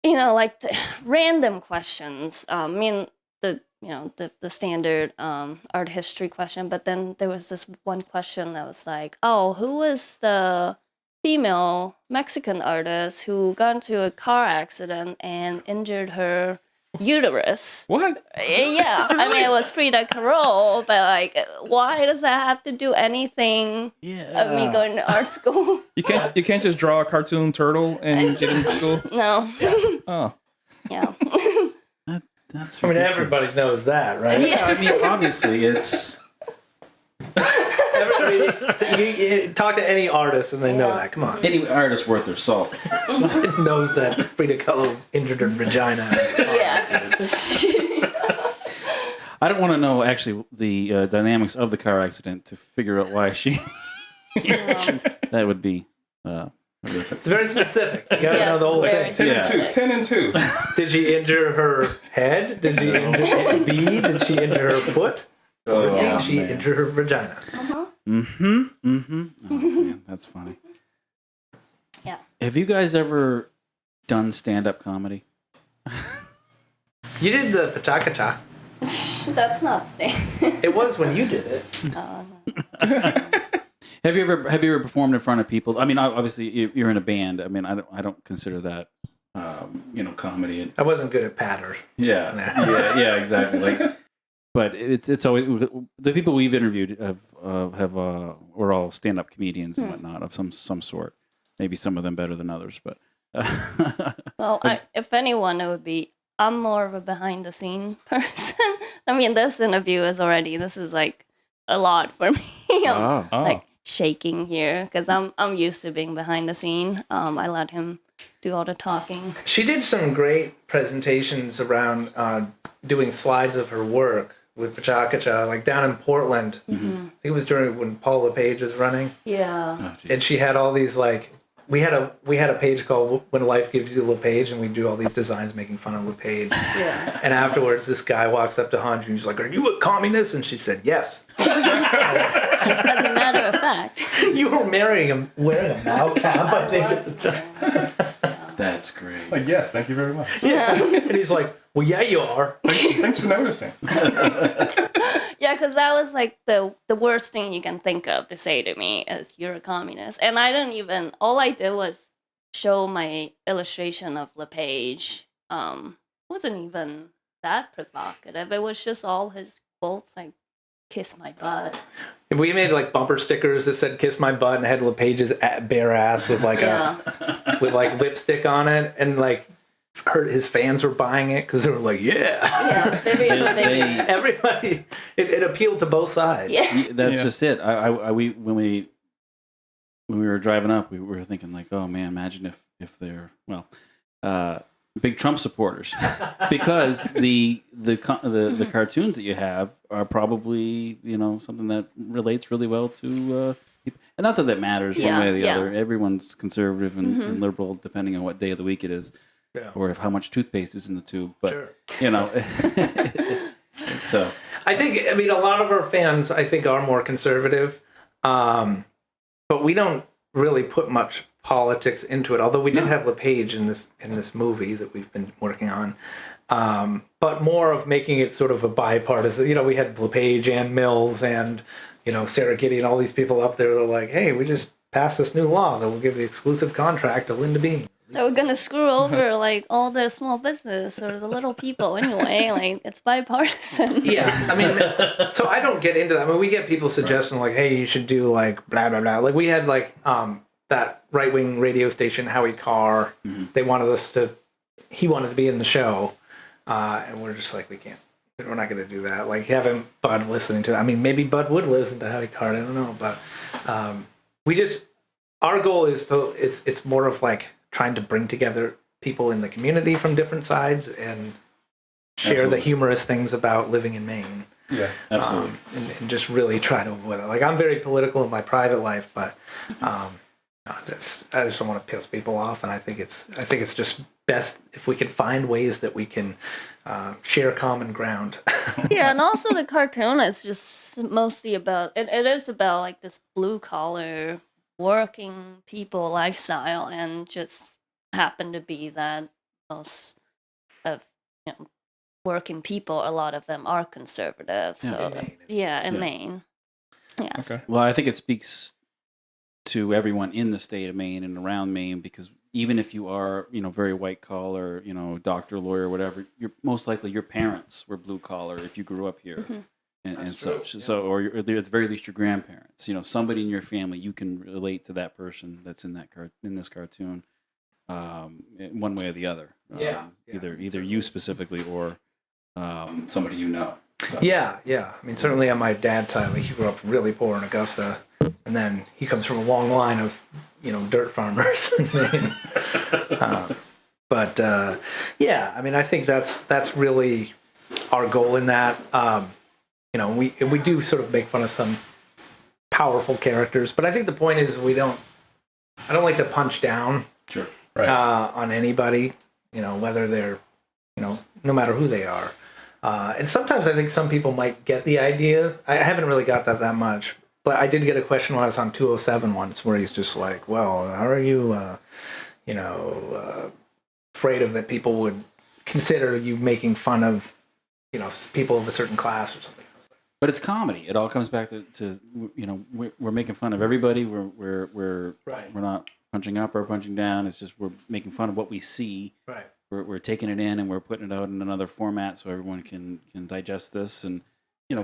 like the random questions. I mean, the standard art history question, but then there was this one question that was like, oh, who was the female Mexican artist who got into a car accident and injured her uterus? What? Yeah, I mean, it was Frida Kahlo, but like, why does that have to do anything of me going to art school? You can't just draw a cartoon turtle and get into school. No. Oh. Yeah. That's I mean, ridiculous. everybody knows that, right? Yeah. I mean, obviously, it's You talk to any artist and they know that. Come on. any artist worth their salt. Knows that Frida Kahlo injured her vagina. Yes. I don't want to know actually the dynamics of the car accident to figure out why she. That would be horrific. It's very specific. You gotta Yeah, know it's the whole very thing. specific. 10 and 2. Did she injure her head? Did she injure B? Did she injure her foot? Or C? Oh, She man. injured her vagina. Mm-hmm. Mm-hmm. Oh man, that's funny. Yeah. Have you guys ever done stand-up comedy? You did the Pachakacha. That's not standard. It was when you did it. Have you ever performed in front of people? I mean, obviously you're in a band. I mean, I don't consider that comedy. I wasn't good at patter. Yeah, exactly. But it's always the people we've interviewed were all stand-up comedians and whatnot of some sort. Maybe some of them better than others, but Well, if anyone, it would be. I'm more of a behind-the-scene person. I mean, this is like a lot for me. I'm like shaking here because I'm used to being behind the scene. I let him do all the talking. She did some great presentations around doing slides of her work with Pachakacha, like down in Portland. Mm-hmm. I think it was during when Paul LePage was running. Yeah. And she had all these like we had a page called When Life Gives You LePage, and we do all these designs making fun of LePage. Yeah. And afterwards, this guy walks up to Hanji and he's like, "Are you a communist?" And she said, "Yes." As a matter of fact. You were wearing a Mao cap, I think at the time. that's great. Like, yes, thank you very much. Yeah. And he's like, "Well, yeah, you are." Thanks for noticing. Yeah, because that was like the worst thing you can think of to say to me is you're a communist. And all I did was show my illustration of LePage. Wasn't even that provocative. It was just all his quotes like, kiss my butt. We made like bumper stickers that said "Kiss my butt" and had LePage's bare ass with like with like lipstick on it, and like his fans were buying it because they were like, Yeah, it's very ambiguous. everybody. It appealed to both sides. Yeah. That's just it. When we were driving up, we were thinking like, oh man, imagine if they're big Trump supporters, because the cartoons that you have are probably something that relates really well to people. And not that matters one way or the other. Everyone's conservative and liberal depending on what day of the week it is. Yeah. Or how much toothpaste is in the tube, but Sure. so I mean, a lot of our fans, I think, are more conservative, but we don't really put much politics into it. Although we did have LePage in this movie that we've been working on, but more of making it sort of a bipartisan. You know, we had LePage and Mills and Sarah Giddy and all these people up there. They're like, hey, we just passed this new law that will give the exclusive contract to Linda Bean. So we're gonna screw over like all the small business or the little people anyway. Like it's bipartisan. Yeah, I mean, so I don't get into that. I mean, we get people suggesting like, hey, you should do like blah blah blah. Like we had like that right wing radio station, Howie Carr. They wanted us to. He wanted to be in the show, and we're just like, we can't. We're not going to do that. Like having Bud listening to it. I mean, maybe Bud would listen to Howie Carr. I don't know, but we just our goal is to. It's more of like trying to bring together people in the community from different sides and share the humorous things about living in Maine. Yeah, absolutely. And just really try to avoid it. Like I'm very political in my private life, but I just don't want to piss people off. And I think it's just best if we can find ways that we can share common ground. Yeah, and also the cartoon is just mostly about it is about like this blue collar working people lifestyle, and just happen to be that most of working people, a lot of them are conservative. So in Maine. Yes. Okay. Well, I think it speaks to everyone in the state of Maine and around Maine, because even if you are, very white collar, doctor, lawyer, whatever, you're most likely your parents were blue collar if you grew up here. And such. Yeah. So, or at the very least, your grandparents. Somebody in your family, you can relate to that person that's in that in this cartoon, one way or the other. Either you specifically or somebody you know. So. Yeah. I mean, certainly on my dad's side, like he grew up really poor in Augusta, and then he comes from a long line of dirt farmers in Maine. I mean, I think that's really our goal in that. We do sort of make fun of some powerful characters, but I think the point is I don't like to punch down on anybody, whether they're, no matter who they are. And sometimes I think some people might get the idea. I haven't really got that much, but I did get a question when I was on 207 once where he's just like, well, how are you, afraid of that people would consider you making fun of, people of a certain class or something. But it's comedy. It all comes back to we're making fun of everybody. We're not punching up or punching down. It's just we're making fun of what we see. Right. We're taking it in and we're putting it out in another format so everyone can digest this and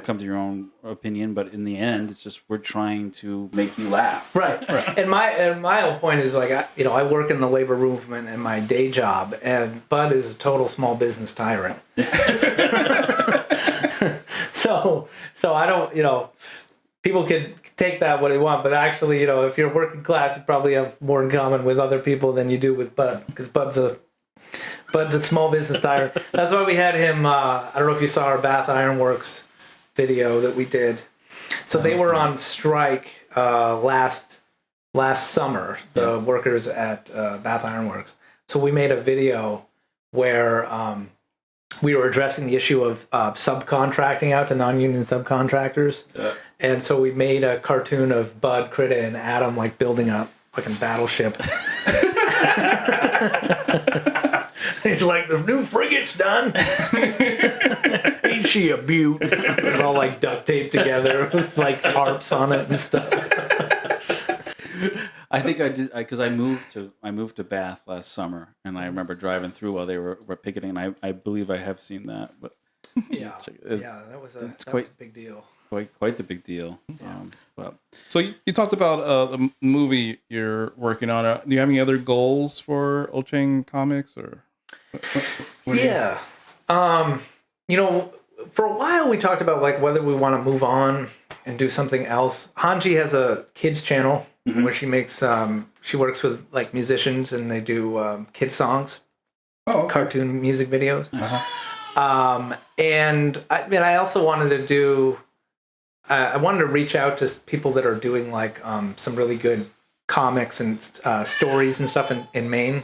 come to your own opinion. But in the end, it's just we're trying to make you laugh. Right. And my whole point is like I work in the labor movement in my day job, and Bud is a total small business tyrant. So I don't, people can take that what they want, but actually, if you're working class, you probably have more in common with other people than you do with Bud, because Bud's a small business tyrant. That's why we had him. I don't know if you saw our Bath Iron Works video that we did. So they were on strike last summer, the workers at Bath Iron Works. So we made a video where we were addressing the issue of subcontracting out to non-union subcontractors. Yeah. And so we made a cartoon of Bud, Critta, and Atom like building a fucking battleship. He's like, the new frigate's done. Ain't she a beaut? It's all like duct taped together with like tarps on it and stuff. I think I did because I moved to Bath last summer, and I remember driving through while they were picketing, and I believe I have seen that. But that was a big deal. Quite the big deal. So you talked about the movie you're working on. Do you have any other goals for O'Chang Comics or? Yeah, for a while we talked about like whether we want to move on and do something else. Hanji has a kids channel where she makes she works with like musicians and they do kids songs, cartoon music videos. And I also wanted to do. I wanted to reach out to people that are doing like some really good comics and stories and stuff in Maine,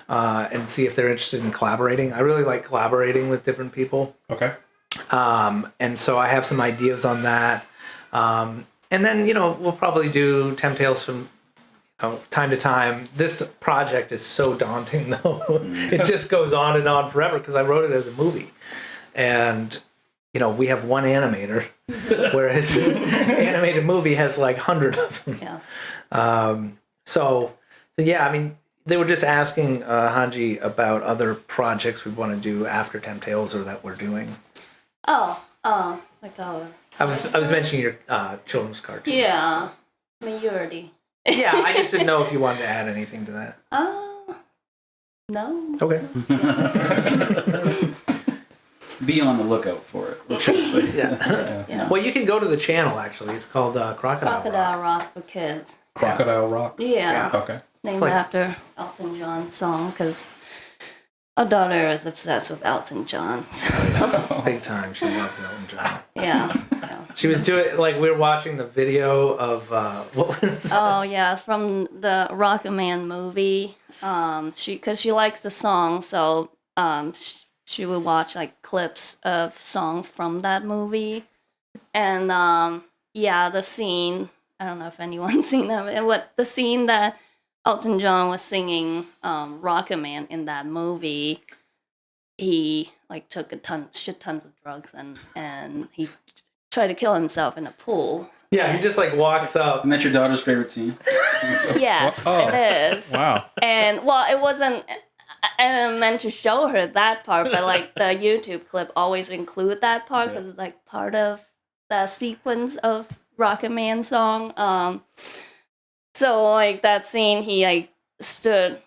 and see if they're interested in collaborating. I really like collaborating with different people. Okay. And so I have some ideas on that. And then, we'll probably do Temp Tales from time to time. This project is so daunting, though. It just goes on and on forever because I wrote it as a movie. And, we have one animator, whereas an animated movie has like 100 of them. Yeah. So yeah, I mean, they were just asking Hanji about other projects we want to do after Temp Tales or that we're doing. Like our... I was mentioning your children's cartoons. Yeah. I mean, you already... Yeah, I just didn't know if you wanted to add anything to that. No. Okay. Be on the lookout for it. Yeah. Well, you can go to the channel, actually. It's called Crocodile Rock for kids. Crocodile Rock. Yeah. Okay. Named after Elton John's song, because our daughter is obsessed with Elton John. So. Big time. She loves Elton John. Yeah. She was doing, like, we were watching the video of, what was that? Oh, yeah. It's from the Rocket Man movie. Because she likes the song, so she would watch, like, clips of songs from that movie. And, the scene, I don't know if anyone's seen that, the scene that Elton John was singing Rocket Man in that movie, he like took tons of drugs and he tried to kill himself in a pool. Yeah, he just like walks up. And that's your daughter's favorite scene? Yes, it is. Wow. And well, it wasn't. I meant to show her that part, but like the YouTube clip always include that part because it's like part of the sequence of Rocket Man song. So, like, that scene, he, like, stood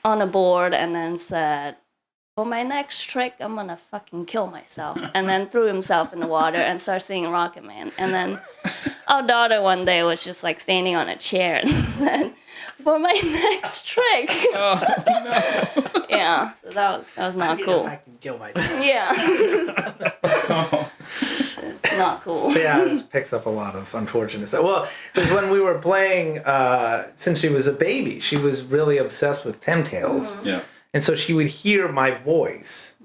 on a board and then said, for my next trick, I'm gonna fucking kill myself. And then threw himself in the water and started singing Rocket Man. And then our daughter one day was just, like, standing on a chair and said, for my next trick. Oh, no. Yeah, so that was not cool. I can kill myself. Yeah. It's not cool. But yeah, it just picks up a lot of unfortunate stuff. Well, because when we were playing, since she was a baby, she was really obsessed with Temp Tales. Mm-hmm. Yeah. And so she would hear my voice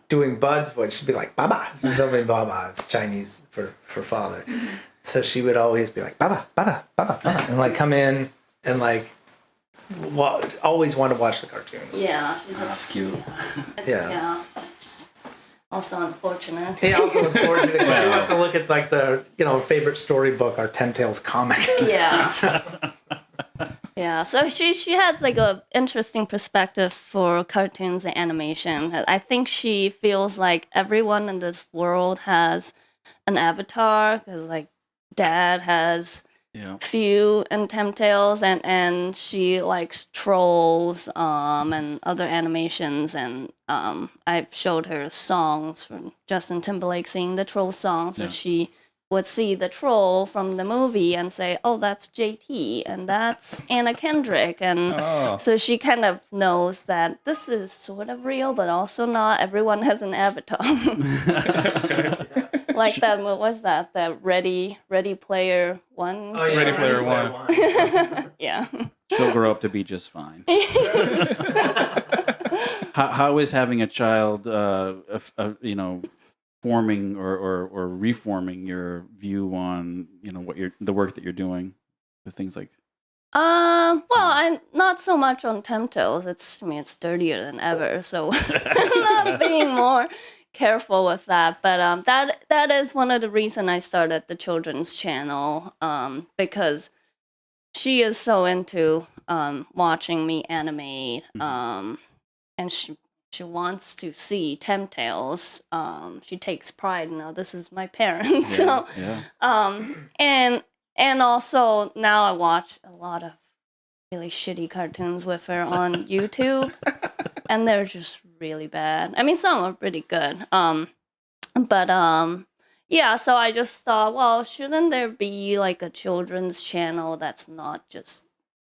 doing Bud's voice. She'd be like, Baba. Something Baba is Chinese for father. So she would always be like, Baba, Baba, Baba, Baba. And like come in and like always want to watch the cartoon. Yeah. That's cute. Yeah. Also unfortunate. Yeah, also unfortunate. She wants to look at like the favorite storybook, our Temp Tales comic. Yeah. Yeah, so she has like a interesting perspective for cartoons and animation. I think she feels like everyone in this world has an avatar because like Dad has few in Temp Tales and she likes trolls and other animations and I've showed her songs from Justin Timberlake singing the troll song, so she would see the troll from the movie and say, oh, that's JT and that's Anna Kendrick. And so she kind of knows that this is sort of real, but also not. Everyone has an avatar. Like that, what was that? The Ready Player One? Oh, yeah. Ready Player One. Yeah. She'll grow up to be just fine. How is having a child, forming or reforming your view on what the work that you're doing with things like? Well, I'm not so much on Temp Tales. It's dirtier than ever, so I'm not being more careful with that. But that is one of the reasons I started the children's channel, because she is so into watching me animate, and she wants to see Temp Tales. She takes pride in, this is my parents. And also now I watch a lot of really shitty cartoons with her on YouTube, and they're just really bad. I mean, some are pretty good. So I just thought, well, shouldn't there be like a children's channel that's not just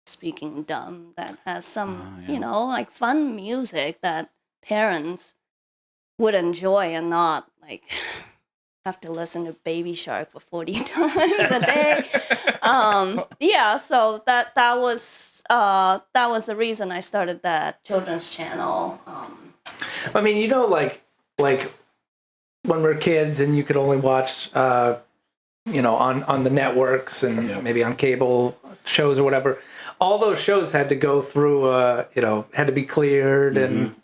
speaking dumb, that has some, like fun music that parents would enjoy and not like have to listen to Baby Shark for 40 times a day. So that was the reason I started that children's channel. I mean, like when we were kids and you could only watch, on the networks and maybe on cable shows or whatever. All those shows had to go through, had to be cleared and,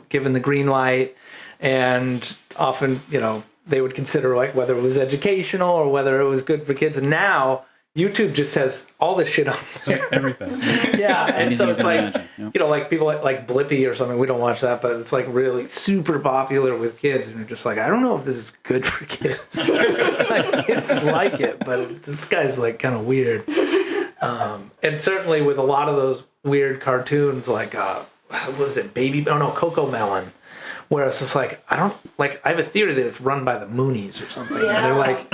given the green light. And often, they would consider like whether it was educational or whether it was good for kids. And now YouTube just has all this shit on there. Everything. Yeah. And so it's like, imagine, yeah. like people like Blippi or something. We don't watch that, but it's like really super popular with kids. And you're just like, I don't know if this is good for kids. Like, kids like it, but this guy's like kind of weird. And certainly with a lot of those weird cartoons, like, what was it? Coco Melon. Where it's just like, I have a theory that it's run by the Moonies or something. Yeah. And they're like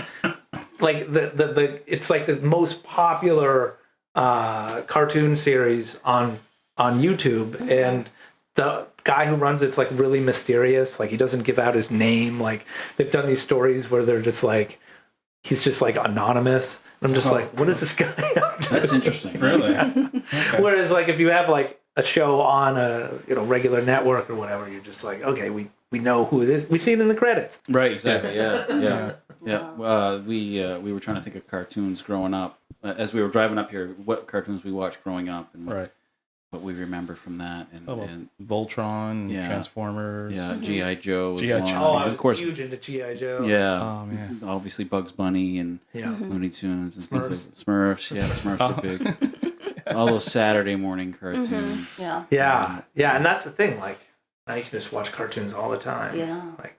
it's like the most popular cartoon series on YouTube, and the guy who runs it's like really mysterious. Like he doesn't give out his name. Like they've done these stories where they're just like he's just like anonymous. And I'm just like, what is this guy up to? That's interesting. Really? Okay. Whereas like if you have like a show on a regular network or whatever, you're just like, okay, we know who it is. We see it in the credits. Right. Exactly. Yeah. We were trying to think of cartoons growing up as we were driving up here. What cartoons we watched growing up, and what we remember from that, and Voltron, Transformers, G.I. Joe. G.I. Joe. Oh, I was huge into G.I. Joe. Yeah. Oh man. Obviously Bugs Bunny and Looney Tunes and things like Smurfs. Yeah, Smurfs are big. All those Saturday morning cartoons. Yeah, and that's the thing. Like, now you can just watch cartoons all the time. Yeah. Like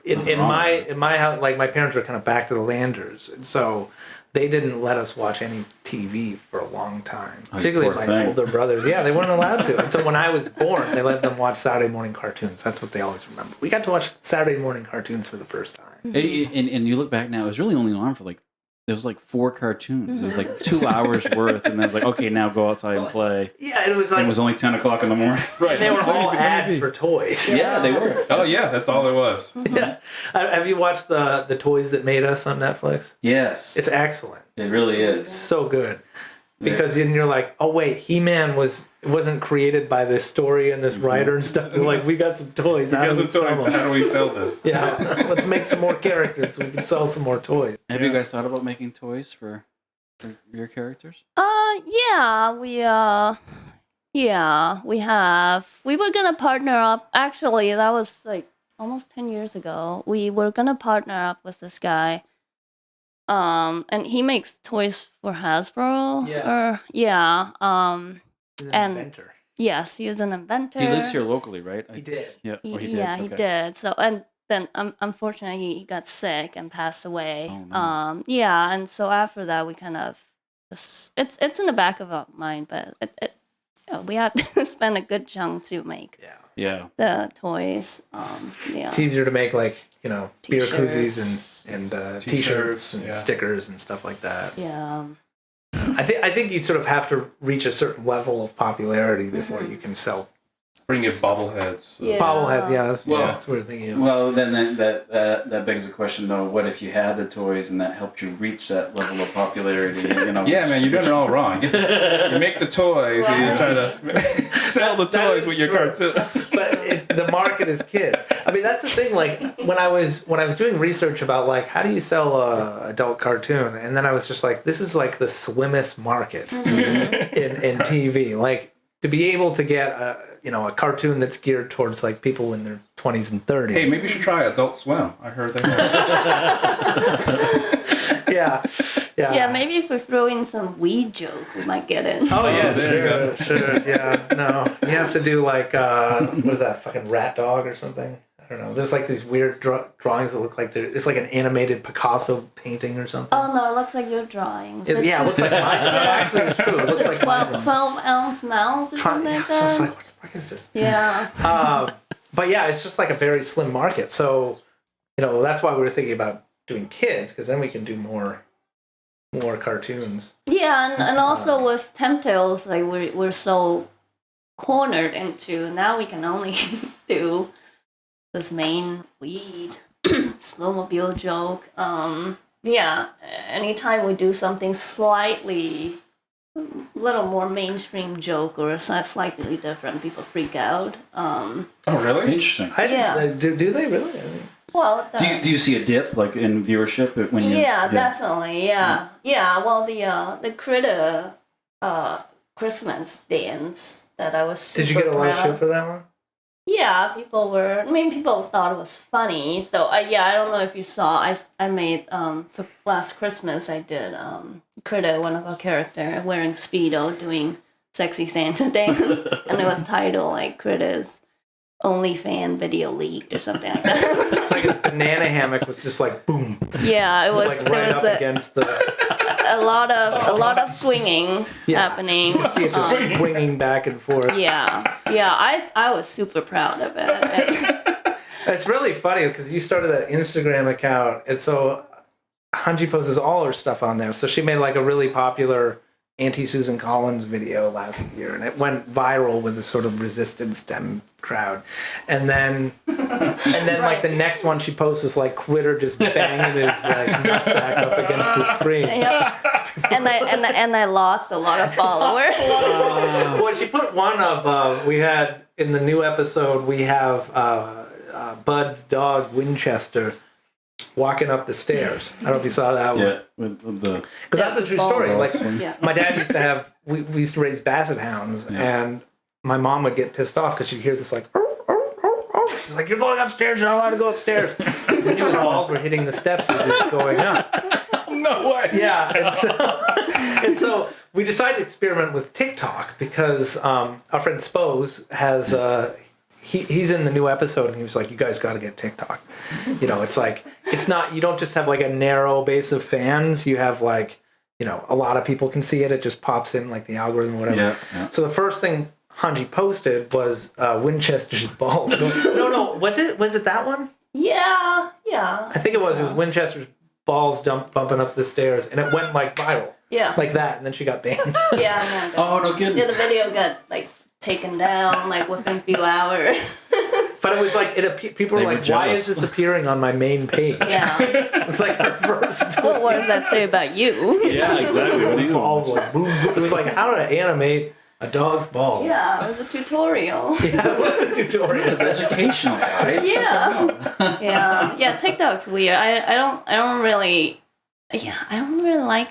in my house, like my parents were kind of back to the Landers, and so they didn't let us watch any TV for a long time. Particularly my older brothers. Yeah, they weren't allowed to. And so when I was born, they let them watch Saturday morning cartoons. That's what they always remember. We got to watch Saturday morning cartoons for the first time. And you look back now, it was really only on for like. There was like 4 cartoons. It was like 2 hours worth, and then it's like, okay, now go outside and play. Yeah, it was like... And it was only 10 o'clock in the morning. Right. And they were all ads for toys. Yeah, they were. Oh, yeah, that's all it was. Yeah. Have you watched the Toys That Made Us on Netflix? Yes. It's excellent. It really is. It's so good. Because then you're like, oh, wait, He-Man wasn't created by this story and this writer and stuff. They're like, we got some toys. How do we sell this? Yeah, let's make some more characters so we can sell some more toys. Have you guys thought about making toys for your characters? We have. We were gonna partner up. Actually, that was like almost 10 years ago. We were gonna partner up with this guy. And he makes toys for Hasbro. He's an inventor. Yes, he was an inventor. He lives here locally, right? He did. Yeah. He did. So, and then unfortunately he got sick and passed away. Oh, no. And so after that we kind of it's in the back of our mind, but we have to spend a good chunk to make the toys. It's easier to make like beer koozies and t-shirts and stickers and stuff like that. Yeah. I think you sort of have to reach a certain level of popularity before you can sell. Bring in bobbleheads. Bobbleheads, that's what we're thinking of. Well, then that begs the question, though. What if you had the toys and that helped you reach that level of popularity? Yeah, man, you're doing it all wrong. You make the toys and you try to sell the toys with your cartoons. But the market is kids. I mean, that's the thing. Like when I was doing research about like how do you sell a adult cartoon, and then I was just like, this is like the slimmest market in TV. Like to be able to get a cartoon that's geared towards like people in their 20s and 30s. Hey, maybe you should try Adult Swim. I heard they have. Yeah, maybe if we throw in some weed joke, we might get in. Oh yeah, sure. Yeah, no, you have to do like what is that, fucking Rat Dog or something? I don't know. There's like these weird drawings that look like it's like an animated Picasso painting or something. Oh no, it looks like your drawings. It looks like mine. Actually, it's true. It looks like 12-ounce mouse or something like that. So it's like, what the fuck is this? Yeah. But yeah, it's just like a very slim market. So, that's why we were thinking about doing kids, because then we can do more cartoons. Yeah, and also with Temp Tales, like we're so cornered into now we can only do this main weed snowmobile joke. Anytime we do something slightly little more mainstream joke or slightly different, people freak out. Oh really? Interesting. Do they really? I mean, Well, Do you see a dip like in viewership when you? yeah, definitely. Yeah. Well, the Critter Christmas dance that I was super Did you get a lot of proud shit for that one? Yeah, people thought it was funny. So, I don't know if you saw, I made, for last Christmas, I did, Critter, one of our character, wearing Speedo, doing sexy Santa dance. And it was titled, like, Critter's OnlyFan video leaked or something like that. It's like a banana hammock was just like boom. Yeah, it was, like right up against the... a lot of swinging happening. You see it swinging back and forth. Yeah, I was super proud of it. It's really funny because you started that Instagram account, and so Hanji posts all her stuff on there. So she made like a really popular anti-Susan Collins video last year, and it went viral with the sort of resistance STEM crowd. And then like the next one she posts was like Critter just banging his like nutsack up against the screen. Yep. And I lost a lot of followers. Well, she put one of we had in the new episode we have Bud's dog Winchester walking up the stairs. I don't know if you saw that one. Yeah, with the... Because that's a true story. Like, Yeah. my dad used to have... We used to raise basset hounds, and my mom would get pissed off because she'd hear this, like... She's like, you're going upstairs, you're not allowed to go upstairs. And knew his balls were hitting the steps as he was going up. No way. Yeah, and so we decided to experiment with TikTok because our friend Spose has... He's in the new episode, and he was like, you guys got to get TikTok. You know, it's like, it's not, you don't just have like a narrow base of fans. You have like, you know, a lot of people can see it. It just pops in like the algorithm or whatever. Yeah. So the first thing Hanji posted was Winchester's balls. No, was it that one? Yeah. I think it was. It was Winchester's balls bumping up the stairs, and it went like viral. Yeah. Like that, and then she got banned. Yeah. Oh, no kidding. Yeah, the video got like taken down like within a few hours. But it was like people were They were like, "Why is jealous. this appearing on my main page?" Yeah. It's like our first. What does that say about you? Yeah, exactly. What do you- Balls like boom. It was like how to animate a dog's balls. Yeah, it was a tutorial. Yeah, it was a tutorial. It's educational, guys. Yeah. TikTok's weird. I don't really like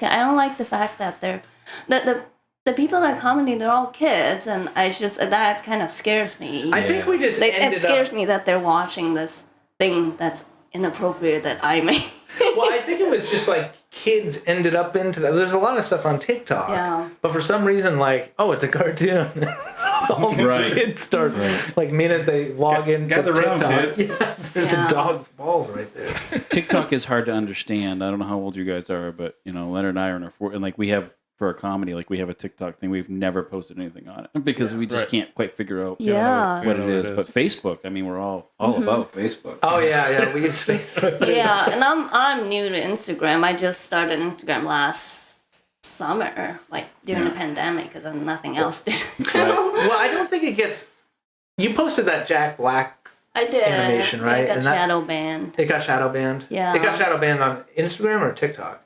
it. I don't like the fact that the people that commenting, they're all kids, and that kind of scares me. I think we just It scares me that they're watching this thing that's inappropriate that I made. Well, I think it was just like kids ended up into that. There's a lot of stuff on TikTok. Yeah. But for some reason, like, oh, it's a cartoon. So all the Right. kids start, like, minute they log into gather TikTok. around, kids. Yeah, there's a dog's balls right there. TikTok is hard to understand. I don't know how old you guys are, but you know, Leonard and I are in our and like we have for our comedy, like we have a TikTok thing. We've never posted anything on it because we just can't quite figure out Yeah. what it is. But Facebook, I mean, we're all about Facebook. Oh yeah, we use Facebook. Yeah, and I'm new to Instagram. I just started Instagram last summer, like during the pandemic, because nothing else did. Well, I don't think it gets. You posted that Jack Black I did. animation, right? It got And that- shadow banned. It got shadow banned. Yeah. It got shadow banned on Instagram or TikTok.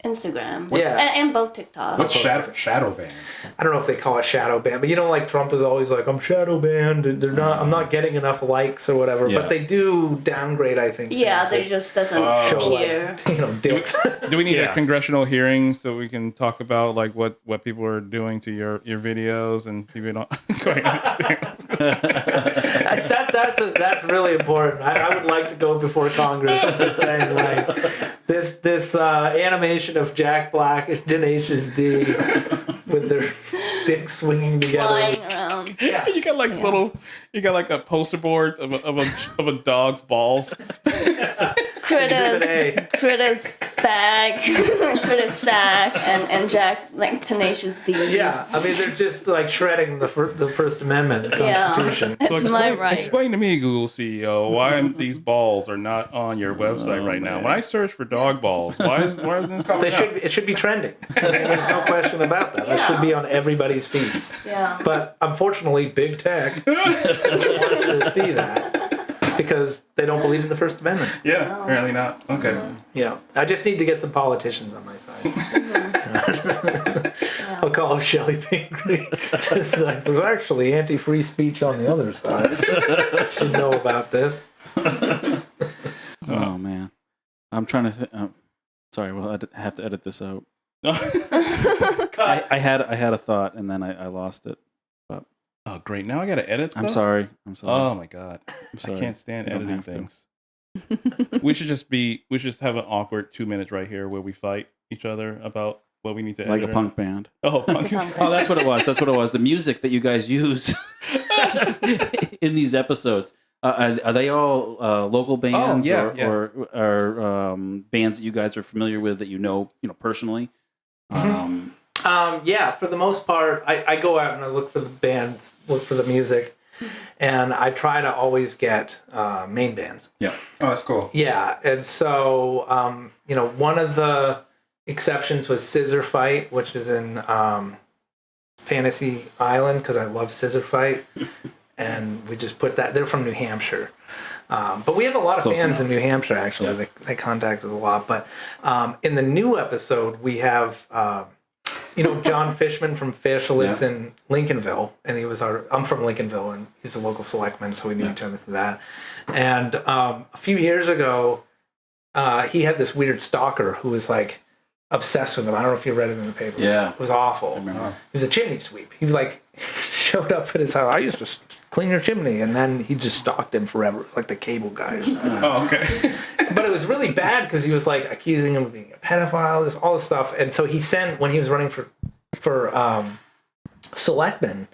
Instagram. Yeah. And both TikTok. What's shadow ban? I don't know if they call it shadow ban, but you know, like Trump is always like, I'm shadow banned. They're not. I'm not getting enough likes or whatever. Yeah. But they do downgrade, I think. Yeah, things they that just doesn't show appear. like, you know, dicks. Do we need Yeah. a congressional hearing so we can talk about like what people are doing to your videos and people don't quite understand? That's really important. I would like to go before Congress and just saying like this animation of Jack Black and Tenacious D with their dicks swinging together. Flying around. Yeah. You got like a poster boards of a dog's balls. Critters bag, Critters sack, and Jack like Tenacious D. Yeah, I mean they're just like shredding the First Amendment, the Yeah. Constitution. It's my right. Explain to me, Google CEO, why these balls are not on your website right now. When I search for dog balls, why isn't this coming up? It should be trending. There's no question about that. It should be on everybody's feeds. Yeah. But unfortunately, big tech wanted to see that because they don't believe in the First Amendment. Yeah, apparently not. Okay. Yeah, I just need to get some politicians on my side. I'll call up Shelley Pingree. Just like, there's actually anti-free speech on the other side. Should know about this. I'm trying to think. Sorry, well, I have to edit this out. I had a thought and then I lost it. But Oh, great! Now I got to edit. I'm stuff? sorry. I'm sorry. Oh my god! I'm sorry. I can't stand You don't editing have to. things. We should just have an awkward 2 minutes right here where we fight each other about what we need to edit. Like a or punk band. not. Oh, punk. Oh, that's what it was. That's what it was. The music that you guys use in these episodes. Are they all local bands or bands that you guys are familiar with that you know personally? Yeah, for the most part, I go out and I look for the bands, look for the music, and I try to always get main bands. Yeah. Oh, that's cool. Yeah, and so one of the exceptions was Scissor Fight, which is in Fantasy Island because I love Scissor Fight, and we just put that. They're from New Hampshire, but we have a lot of fans in New Hampshire actually. Yeah. They contact us a lot. But in the new episode, we have John Fishman from Fish lives in Lincolnville, and he was I'm from Lincolnville, and he's a local selectman, so we knew each other through that. And a few years ago, he had this weird stalker who was like obsessed with him. I don't know if you read it in the papers. Yeah. It was awful. He was a chimney sweep. He like showed up at his house. I used to clean your chimney, and then he just stalked him forever. It was like the cable guy. Oh, okay. But it was really bad because he was like accusing him of being a pedophile, all this stuff. And so he sent, when he was running for selectman,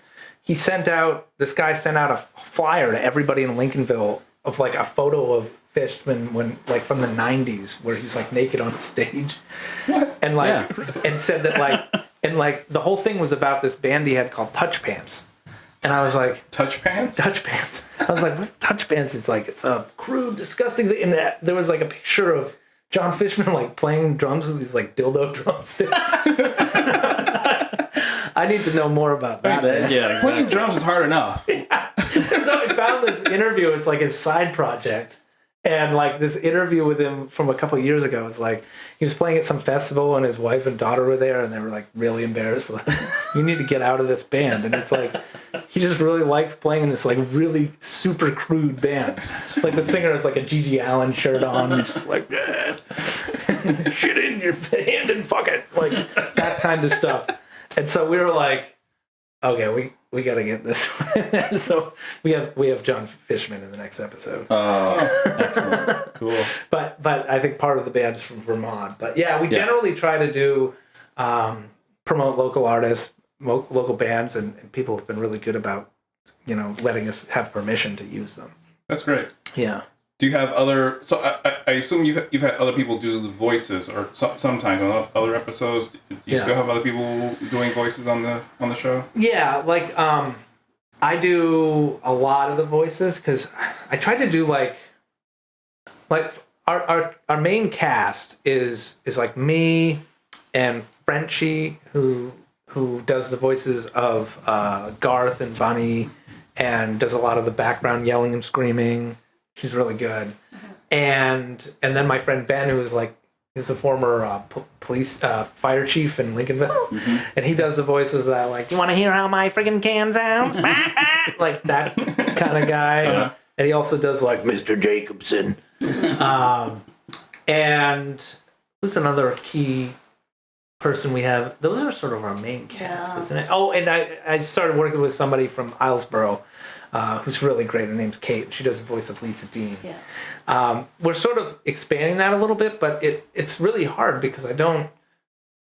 this guy sent out a flyer to everybody in Lincolnville of like a photo of Fishman from the 90s where he's like naked on stage. What? And and said that the whole thing was about this band he had called Touch Pants. And I was like, Touch Pants? Touch Pants. I was like, what's Touch Pants? It's like, it's a crude, disgusting thing. And there was like a picture of John Fishman like playing drums with these like dildo drumsticks. I was like, I need to know more about that. Yeah, exactly. Playing drums is hard enough. Yeah. So I found this interview. It's like his side project. And like this interview with him from a couple of years ago, it's like he was playing at some festival and his wife and daughter were there and they were like really embarrassed. Like, you need to get out of this band. And it's like he just really likes playing in this like really super crude band. Like the singer has like a Gigi Allen shirt on. And it's just like, shit in your hand and fuck it. Like that kind of stuff. And so we were like, okay, we got to get this one. So we have John Fishman in the next episode. Oh, excellent. Cool. But I think part of the band is from Vermont. But yeah, we generally try to do promote local artists, local bands, and people have been really good about letting us have permission to use them. That's great. Yeah. Do you have other? So I assume you've had other people do the voices, or sometimes on other episodes. Do you still have other people doing voices on the show? Yeah, like I do a lot of the voices because I try to do like our main cast is like me and Frenchie who does the voices of Garth and Bunny and does a lot of the background yelling and screaming. She's really good. And then my friend Ben, who is a former police fire chief in Lincolnville, and he does the voices of that, like, you want to hear how my friggin' can sounds? Like that kind of guy. And he also does like Mr. Jacobson. And who's another key person we have? Those are sort of our main cast, isn't it? Oh, and I started working with somebody from Islesboro, who's really great. Her name's Kate. She does the voice of Lisa Dean. Yeah. We're sort of expanding that a little bit, but it's really hard because I don't,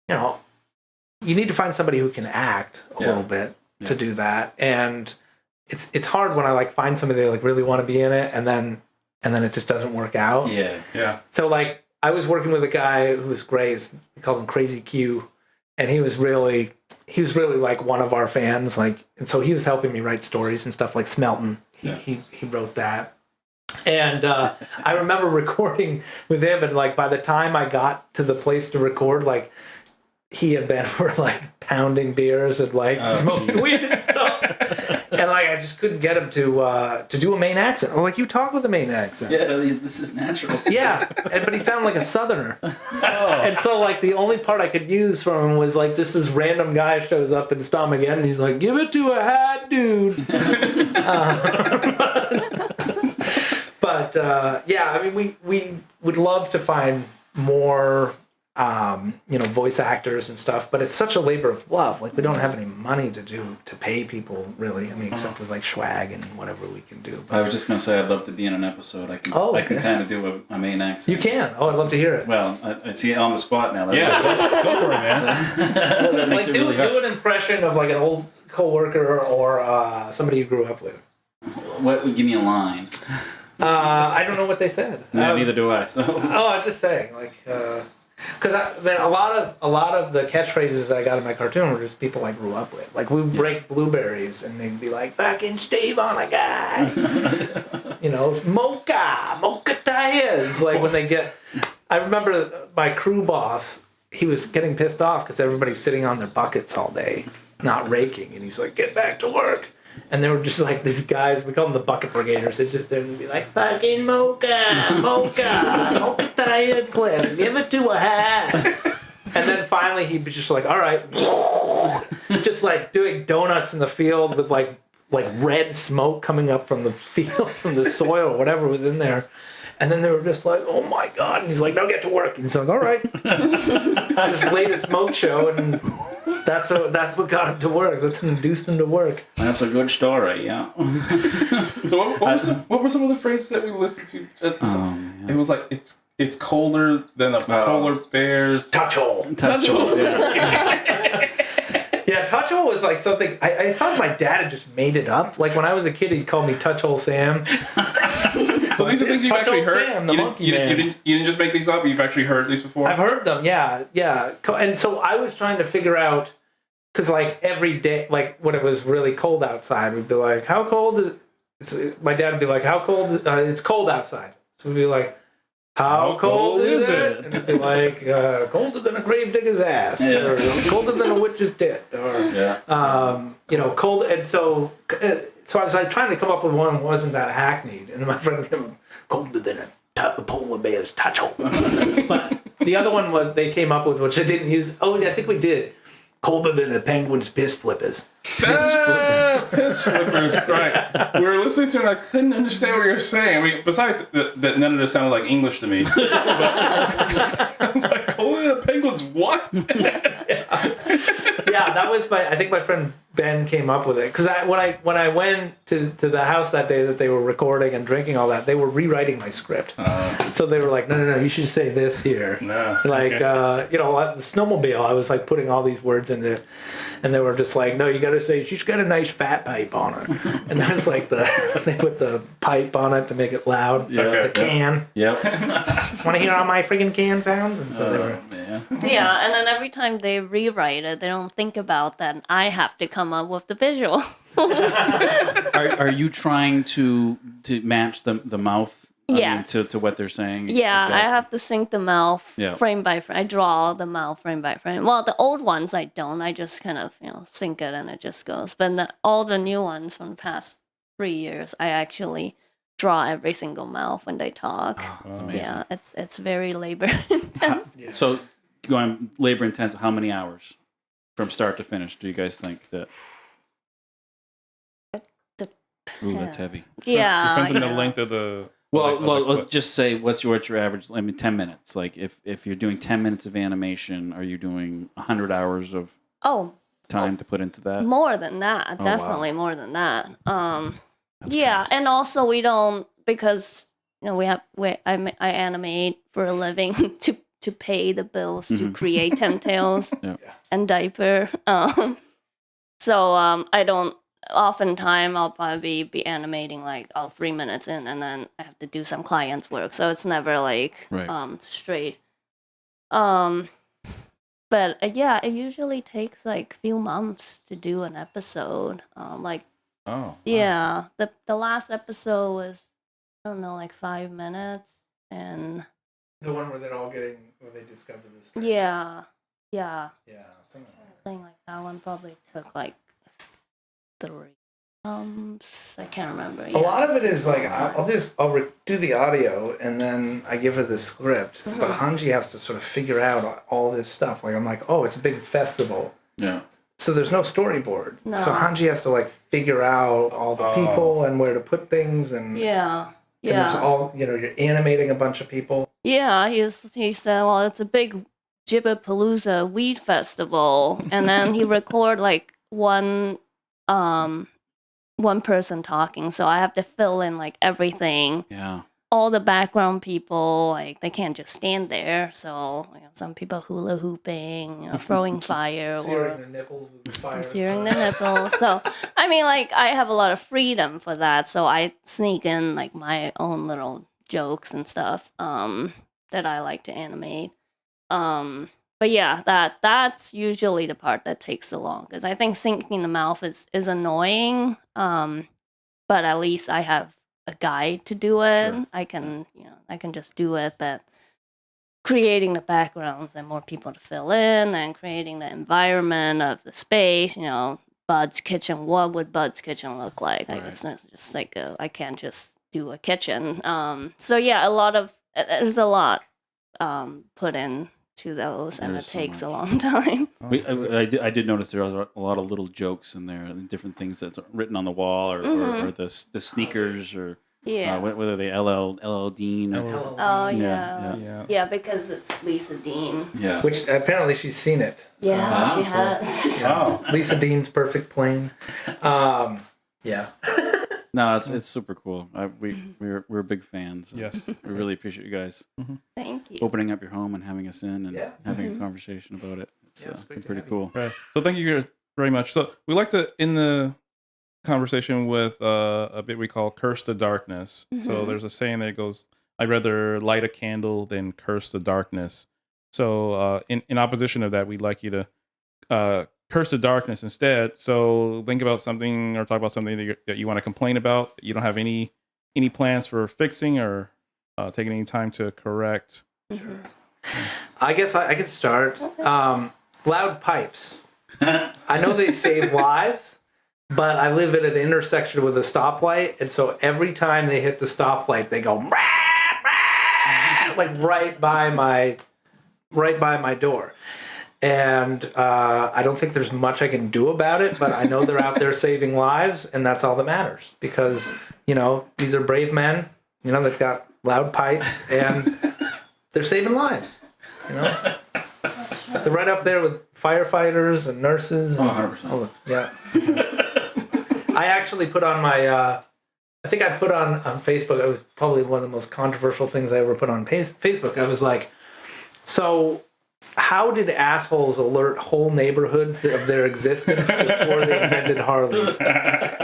you need to find somebody who can act a little bit to do that. And it's hard when I find somebody that really want to be in it and then it just doesn't work out. Yeah. Yeah. So I was working with a guy who was great. We called him Crazy Q, and he was really like one of our fans. And so he was helping me write stories and stuff like Smelton. He wrote that. And I remember recording with him, and by the time I got to the place to record, he and Ben were pounding beers and smoking weed and stuff. And I just couldn't get him to do a Maine accent. I'm like, you talk with a Maine accent. Yeah, this is natural. Yeah, but he sounded like a Southerner. And so the only part I could use from him was just this random guy shows up in Stomagain and he's like, give it to a hat, dude. But yeah, I mean, we would love to find more, voice actors and stuff, but it's such a labor of love. Like, we don't have any money to pay people, really. I mean, except with, like, swag and whatever we can do. But, I was just going to say I'd love to be in an episode. I can kind of do a Maine accent. You can? Oh, I'd love to hear it. Well, I see it on the spot now. Yeah, go for it, man. That makes Like, it really hard. do an impression of, like, an old coworker or somebody you grew up with. What would give me a line? I don't know what they said. Yeah, neither do I. So. Oh, I'm just saying, like, because a lot of the catchphrases that I got in my cartoon were just people I grew up with. Like, we would break blueberries, and they'd be like, "Fucking Steve on a guy," mocha tires. Like, when they get, I remember my crew boss. He was getting pissed off because everybody's sitting on their buckets all day, not raking, and he's like, "Get back to work." And they were just like these guys, we call them the bucket brigaders. They'd be like, "Fucking mocha tired clip, give it to a hat." And then finally he'd be just like, "All right," just like doing donuts in the field with like red smoke coming up from the field, from the soil, or whatever was in there. And then they were just like, "Oh my God." And he's like, "Now get to work." And he's like, "All right." Just laid a smoke show, and that's what got him to work. That's what induced him to work. That's a good story, yeah. So what were some of the phrases that we listened to? It was like, it's colder than a polar bear's touch hole. Yeah, touch hole was like something, I thought my dad had just made it up. Like, when I was a kid, he'd call me Touch Hole Sam. So these are things you've actually heard? Sam, the monkey man. You didn't just make these up? You've actually heard these before? I've heard them, yeah. And so I was trying to figure out, because, like, every day, like, when it was really cold outside, we'd be like, "How cold is it?" My dad would be like, "How cold is it's cold outside." So we'd be like, "How cold is it?" And it'd be like, "Colder than a grave digger's ass," or "Colder than a witch's tit," or cold. And so I was like trying to come up with one that wasn't that hackneyed, and my friend came, "Colder than a polar bear's touch hole." But the other one they came up with, which I didn't use. Oh, I think we did. "Colder than a penguin's piss flippers." Piss flippers, right. We were listening to it and I couldn't understand what you were saying. I mean, besides that none of this sounded like English to me. But I was like, "Colder than a penguin's what?" Yeah, that was I think my friend Ben came up with it. Because when I went to the house that day that they were recording and drinking all that, they were rewriting my script. So they were like, no, you should say this here. No, like, the snowmobile, I was like putting all these words in it. And they were just like, "No, you got to say, she's got a nice fat pipe on her." And that's like they put the pipe on it to make it loud. Yeah, the can. Yep. Want to hear all my friggin' can sounds? And so they were... Yeah, and then every time they rewrite it, they don't think about that I have to come up with the visual. Are you trying to match the mouth? Yes. To what they're saying. Yeah, exactly. I have to sync the mouth frame by frame. I draw the mouth frame by frame. Well, the old ones I don't. I just kind of sync it and it just goes. But all the new ones from the past 3 years, I actually draw every single mouth when they talk. Oh, amazing. Yeah, it's very labor intense. So going labor intensive. How many hours from start to finish do you guys think that? Ooh, that's heavy. Yeah, Depends on the length of the. Well, let's just say what's your average? 10 minutes. Like if you're doing 10 minutes of animation, are you doing 100 hours of time to put into that? More than that, definitely more than that. Yeah, crazy. And also we don't, because I animate for a living to pay the bills to create Temp Tales and diaper. So I don't. Oftentimes I'll probably be animating like 3 minutes in, and then I have to do some client's work, so it's never like straight. But it usually takes like a few months to do an episode. The last episode was, I don't know, like 5 minutes, and the one where they discover this. Yeah. Something like that one probably took like 3 months. I can't remember. A lot of it is like I'll do the audio and then I give her the script, but Hanji has to sort of figure out all this stuff. Like I'm like, oh, it's a big festival. Yeah. So there's no storyboard. No. So Hanji has to like figure out all the people and where to put things and Yeah. And it's all, you're animating a bunch of people. Yeah, he said, well, it's a big Jibbapalooza weed festival, and then he record like one person talking, so I have to fill in like everything. Yeah. All the background people, like they can't just stand there, so some people hula hooping, throwing fire, Searing or their nipples with the fire. searing their nipples. So I mean, like I have a lot of freedom for that, so I sneak in like my own little jokes and stuff that I like to animate. But yeah, that's usually the part that takes the longest. I think sinking the mouth is annoying, but at least I have a guide to do it. Sure. I can just do it, but creating the backgrounds and more people to fill in and creating the environment of the space, Bud's kitchen, what would Bud's kitchen look like? Like Right. it's not just like I can't just do a kitchen. So yeah, there's a lot put in to those, and There it is so takes a much. long time. I did notice there was a lot of little jokes in there, and different things that's written on the wall, or the sneakers, or Yeah. whether they LL Dean. Or, Oh Yeah, yeah. Yeah. Because it's Lisa Dean. yeah. Which apparently she's seen it. Yeah, she so- has. Oh. Lisa Dean's Perfect Plane. Yeah. No, it's super cool. We're big fans. Yes. We really appreciate you guys Thank you. opening up your home and having us in and Yeah. having a conversation about it. It's Yeah, it's great been to pretty have you. cool. Right. So thank you guys very much. So we like to end the conversation with a bit we call curse the darkness. So there's a saying that goes, I'd rather light a candle than curse the darkness. So in opposition of that, we'd like you to curse the darkness instead. So think about something or talk about something that you want to complain about, that you don't have any plans for fixing or taking any time to correct. I guess I could start. Loud pipes. I know they save lives, but I live at an intersection with a stoplight, and so every time they hit the stoplight, they go "Rah, rah," like right by my door. And I don't think there's much I can do about it, but I know they're out there saving lives, and that's all that matters, because these are brave men. They've got loud pipes, and they're saving lives. They're right up there with firefighters and nurses. 100%. Yeah. I actually put on my, I think I put on Facebook, it was probably one of the most controversial things I ever put on Facebook. I was like, so how did assholes alert whole neighborhoods of their existence before they invented Harleys?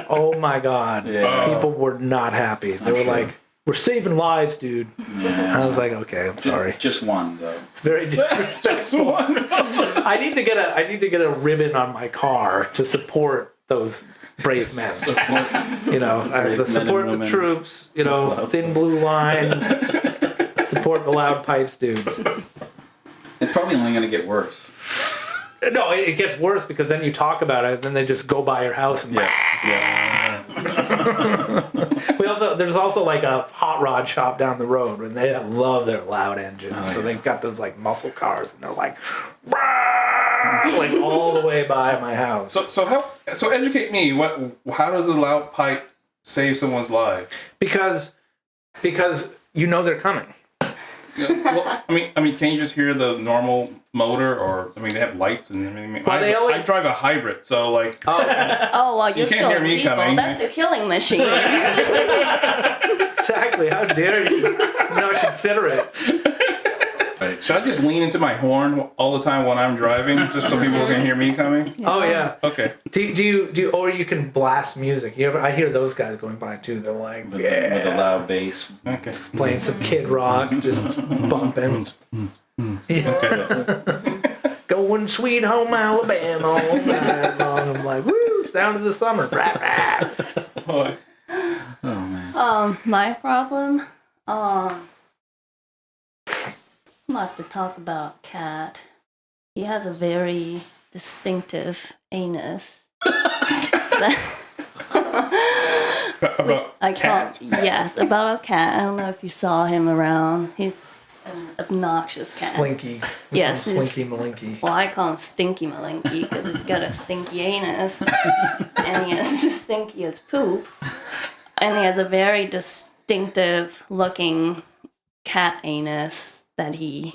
Oh my God. Yeah. People were not happy. They were like, we're saving lives, dude. Yeah. And I was like, okay, I'm sorry. Just one though. It's very disrespectful. I need to get a ribbon on my car to support those brave men. Support the troops. Thin blue line. Support the loud pipes, dudes. It's probably only going to get worse. No, it gets worse because then you talk about it, and then they just go by your house and there's also like a hot rod shop down the road, and they love their loud engines. So they've got those like muscle cars, and they're like all the way by my house. So educate me. How does a loud pipe save someone's life? Because they're coming. Well, I mean, can you just hear the normal motor, or they have lights and everything? I drive a hybrid, so like. Oh well, you're you can't hear killing me people. coming. That's a killing machine. Exactly. How dare you not consider it? Right. Should I just lean into my horn all the time when I'm driving, just so people can hear me coming? Oh yeah. Okay. Do you or you can blast music? I hear those guys going by too. They're like With a loud bass. Okay. playing some Kid Rock, just bumping. Okay. Going sweet home Alabama all night long. I'm like, woo, sound of the summer. Rap, rap. Boy. Oh man. My problem. I'm about to talk about a cat. He has a very distinctive anus. About I cat. can't. Yes, about a cat. I don't know if you saw him around. He's an obnoxious cat. Slinky. Yes, Slinky Malinky. Well, I call him Stinky Malinky because he's got a stinky anus, and he has stinky as poop, and he has a very distinctive looking cat anus that he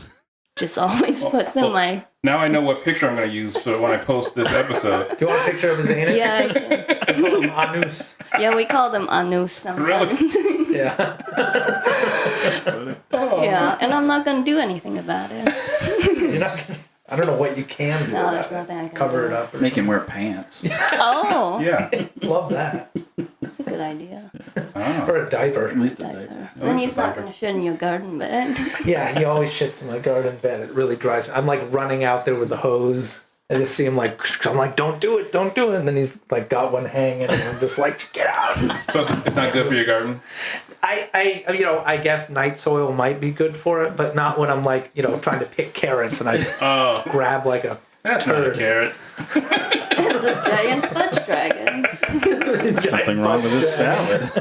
just always puts in my. Now I know what picture I'm going to use for when I post this episode. Do you want a picture of his anus? Yeah, We call him anus. yeah, we call them anus sometimes. Really? Yeah. That's funny. Yeah, and I'm not gonna do anything about it. You're not, I don't know what you can do. No, about there's it. nothing I can Cover do. it up. Or Make him wear pants. Oh, Yeah. Love that. that's a good idea. Or a diaper. At least a Diaper. diaper. Then he's not gonna shit in your garden bed. Yeah, he always shits in my garden bed. It really drives me. I'm like running out there with the hose. I just see him like, I'm like, don't do it. And then he's like got one hanging and I'm just like, get out. So it's not good for your garden? I guess night soil might be good for it, but not when I'm like, trying to pick carrots and I grab like a That's turd. not a carrot. It's a giant fudge dragon. Something wrong with this salad.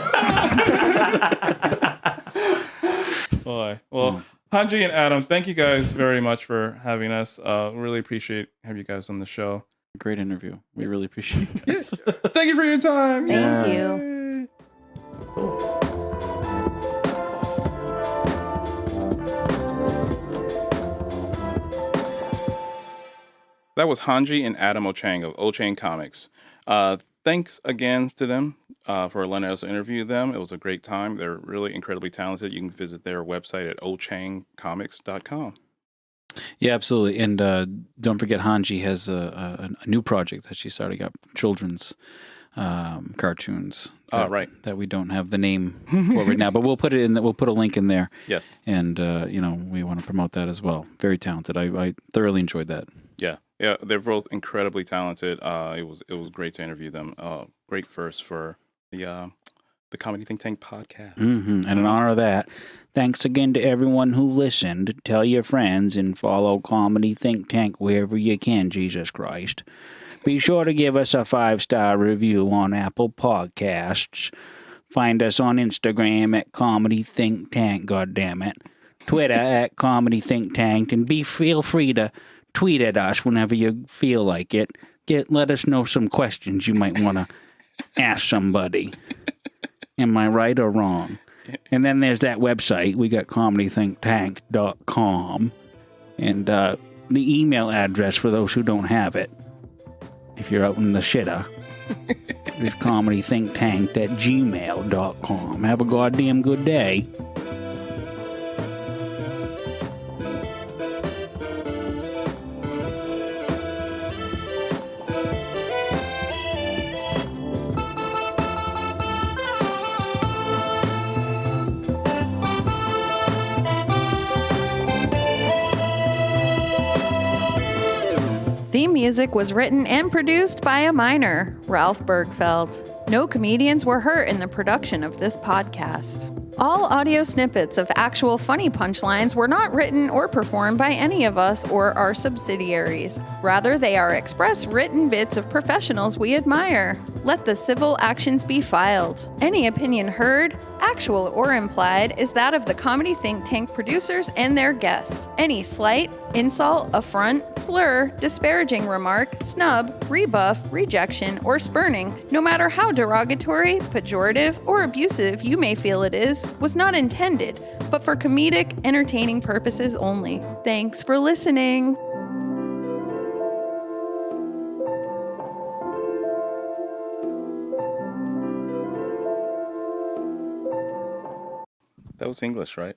Boy. Well, Hanji and Atom, thank you guys very much for having us. Really appreciate having you guys on the show. Great interview. We really appreciate it. Yes. Thank you for your time. Thank Yeah. you. That was Hanji and Atom O'Chang of O'Chang Comics. Thanks again to them for letting us interview them. It was a great time. They're really incredibly talented. You can visit their website at ochangcomics.com. Yeah, absolutely. And don't forget, Hanji has a new project that she's starting up, children's cartoons. Right. That we don't have the name for right now, but we'll put it in. We'll put a link in there. Yes. And we want to promote that as well. Very talented. I thoroughly enjoyed that. Yeah, they're both incredibly talented. It was great to interview them. Great first for the Comedy Think Tank podcast. Mm-hmm. And in honor of that, thanks again to everyone who listened. Tell your friends and follow Comedy Think Tank wherever you can, Jesus Christ. Be sure to give us a 5-star review on Apple Podcasts. Find us on Instagram at Comedy Think Tank, goddammit. Twitter at Comedy Think Tank. And feel free to tweet at us whenever you feel like it. Let us know some questions you might want to ask somebody. Am I right or wrong? And then there's that website. We got comedythinktank.com. And the email address for those who don't have it, if you're out in the shitter, is comedythinktank@gmail.com. Have a goddamn good day. Theme music was written and produced by a minor, Ralph Birgfeld. No comedians were hurt in the production of this podcast. All audio snippets of actual funny punchlines were not written or performed by any of us or our subsidiaries. Rather, they are express written bits of professionals we admire. Let the civil actions be filed. Any opinion heard, actual or implied, is that of the Comedy Think Tank producers and their guests. Any slight, insult, affront, slur, disparaging remark, snub, rebuff, rejection, or spurning, no matter how derogatory, pejorative, or abusive you may feel it is, was not intended, but for comedic, entertaining purposes only. Thanks for listening. That was English, right?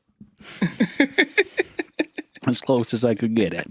As close as I could get it.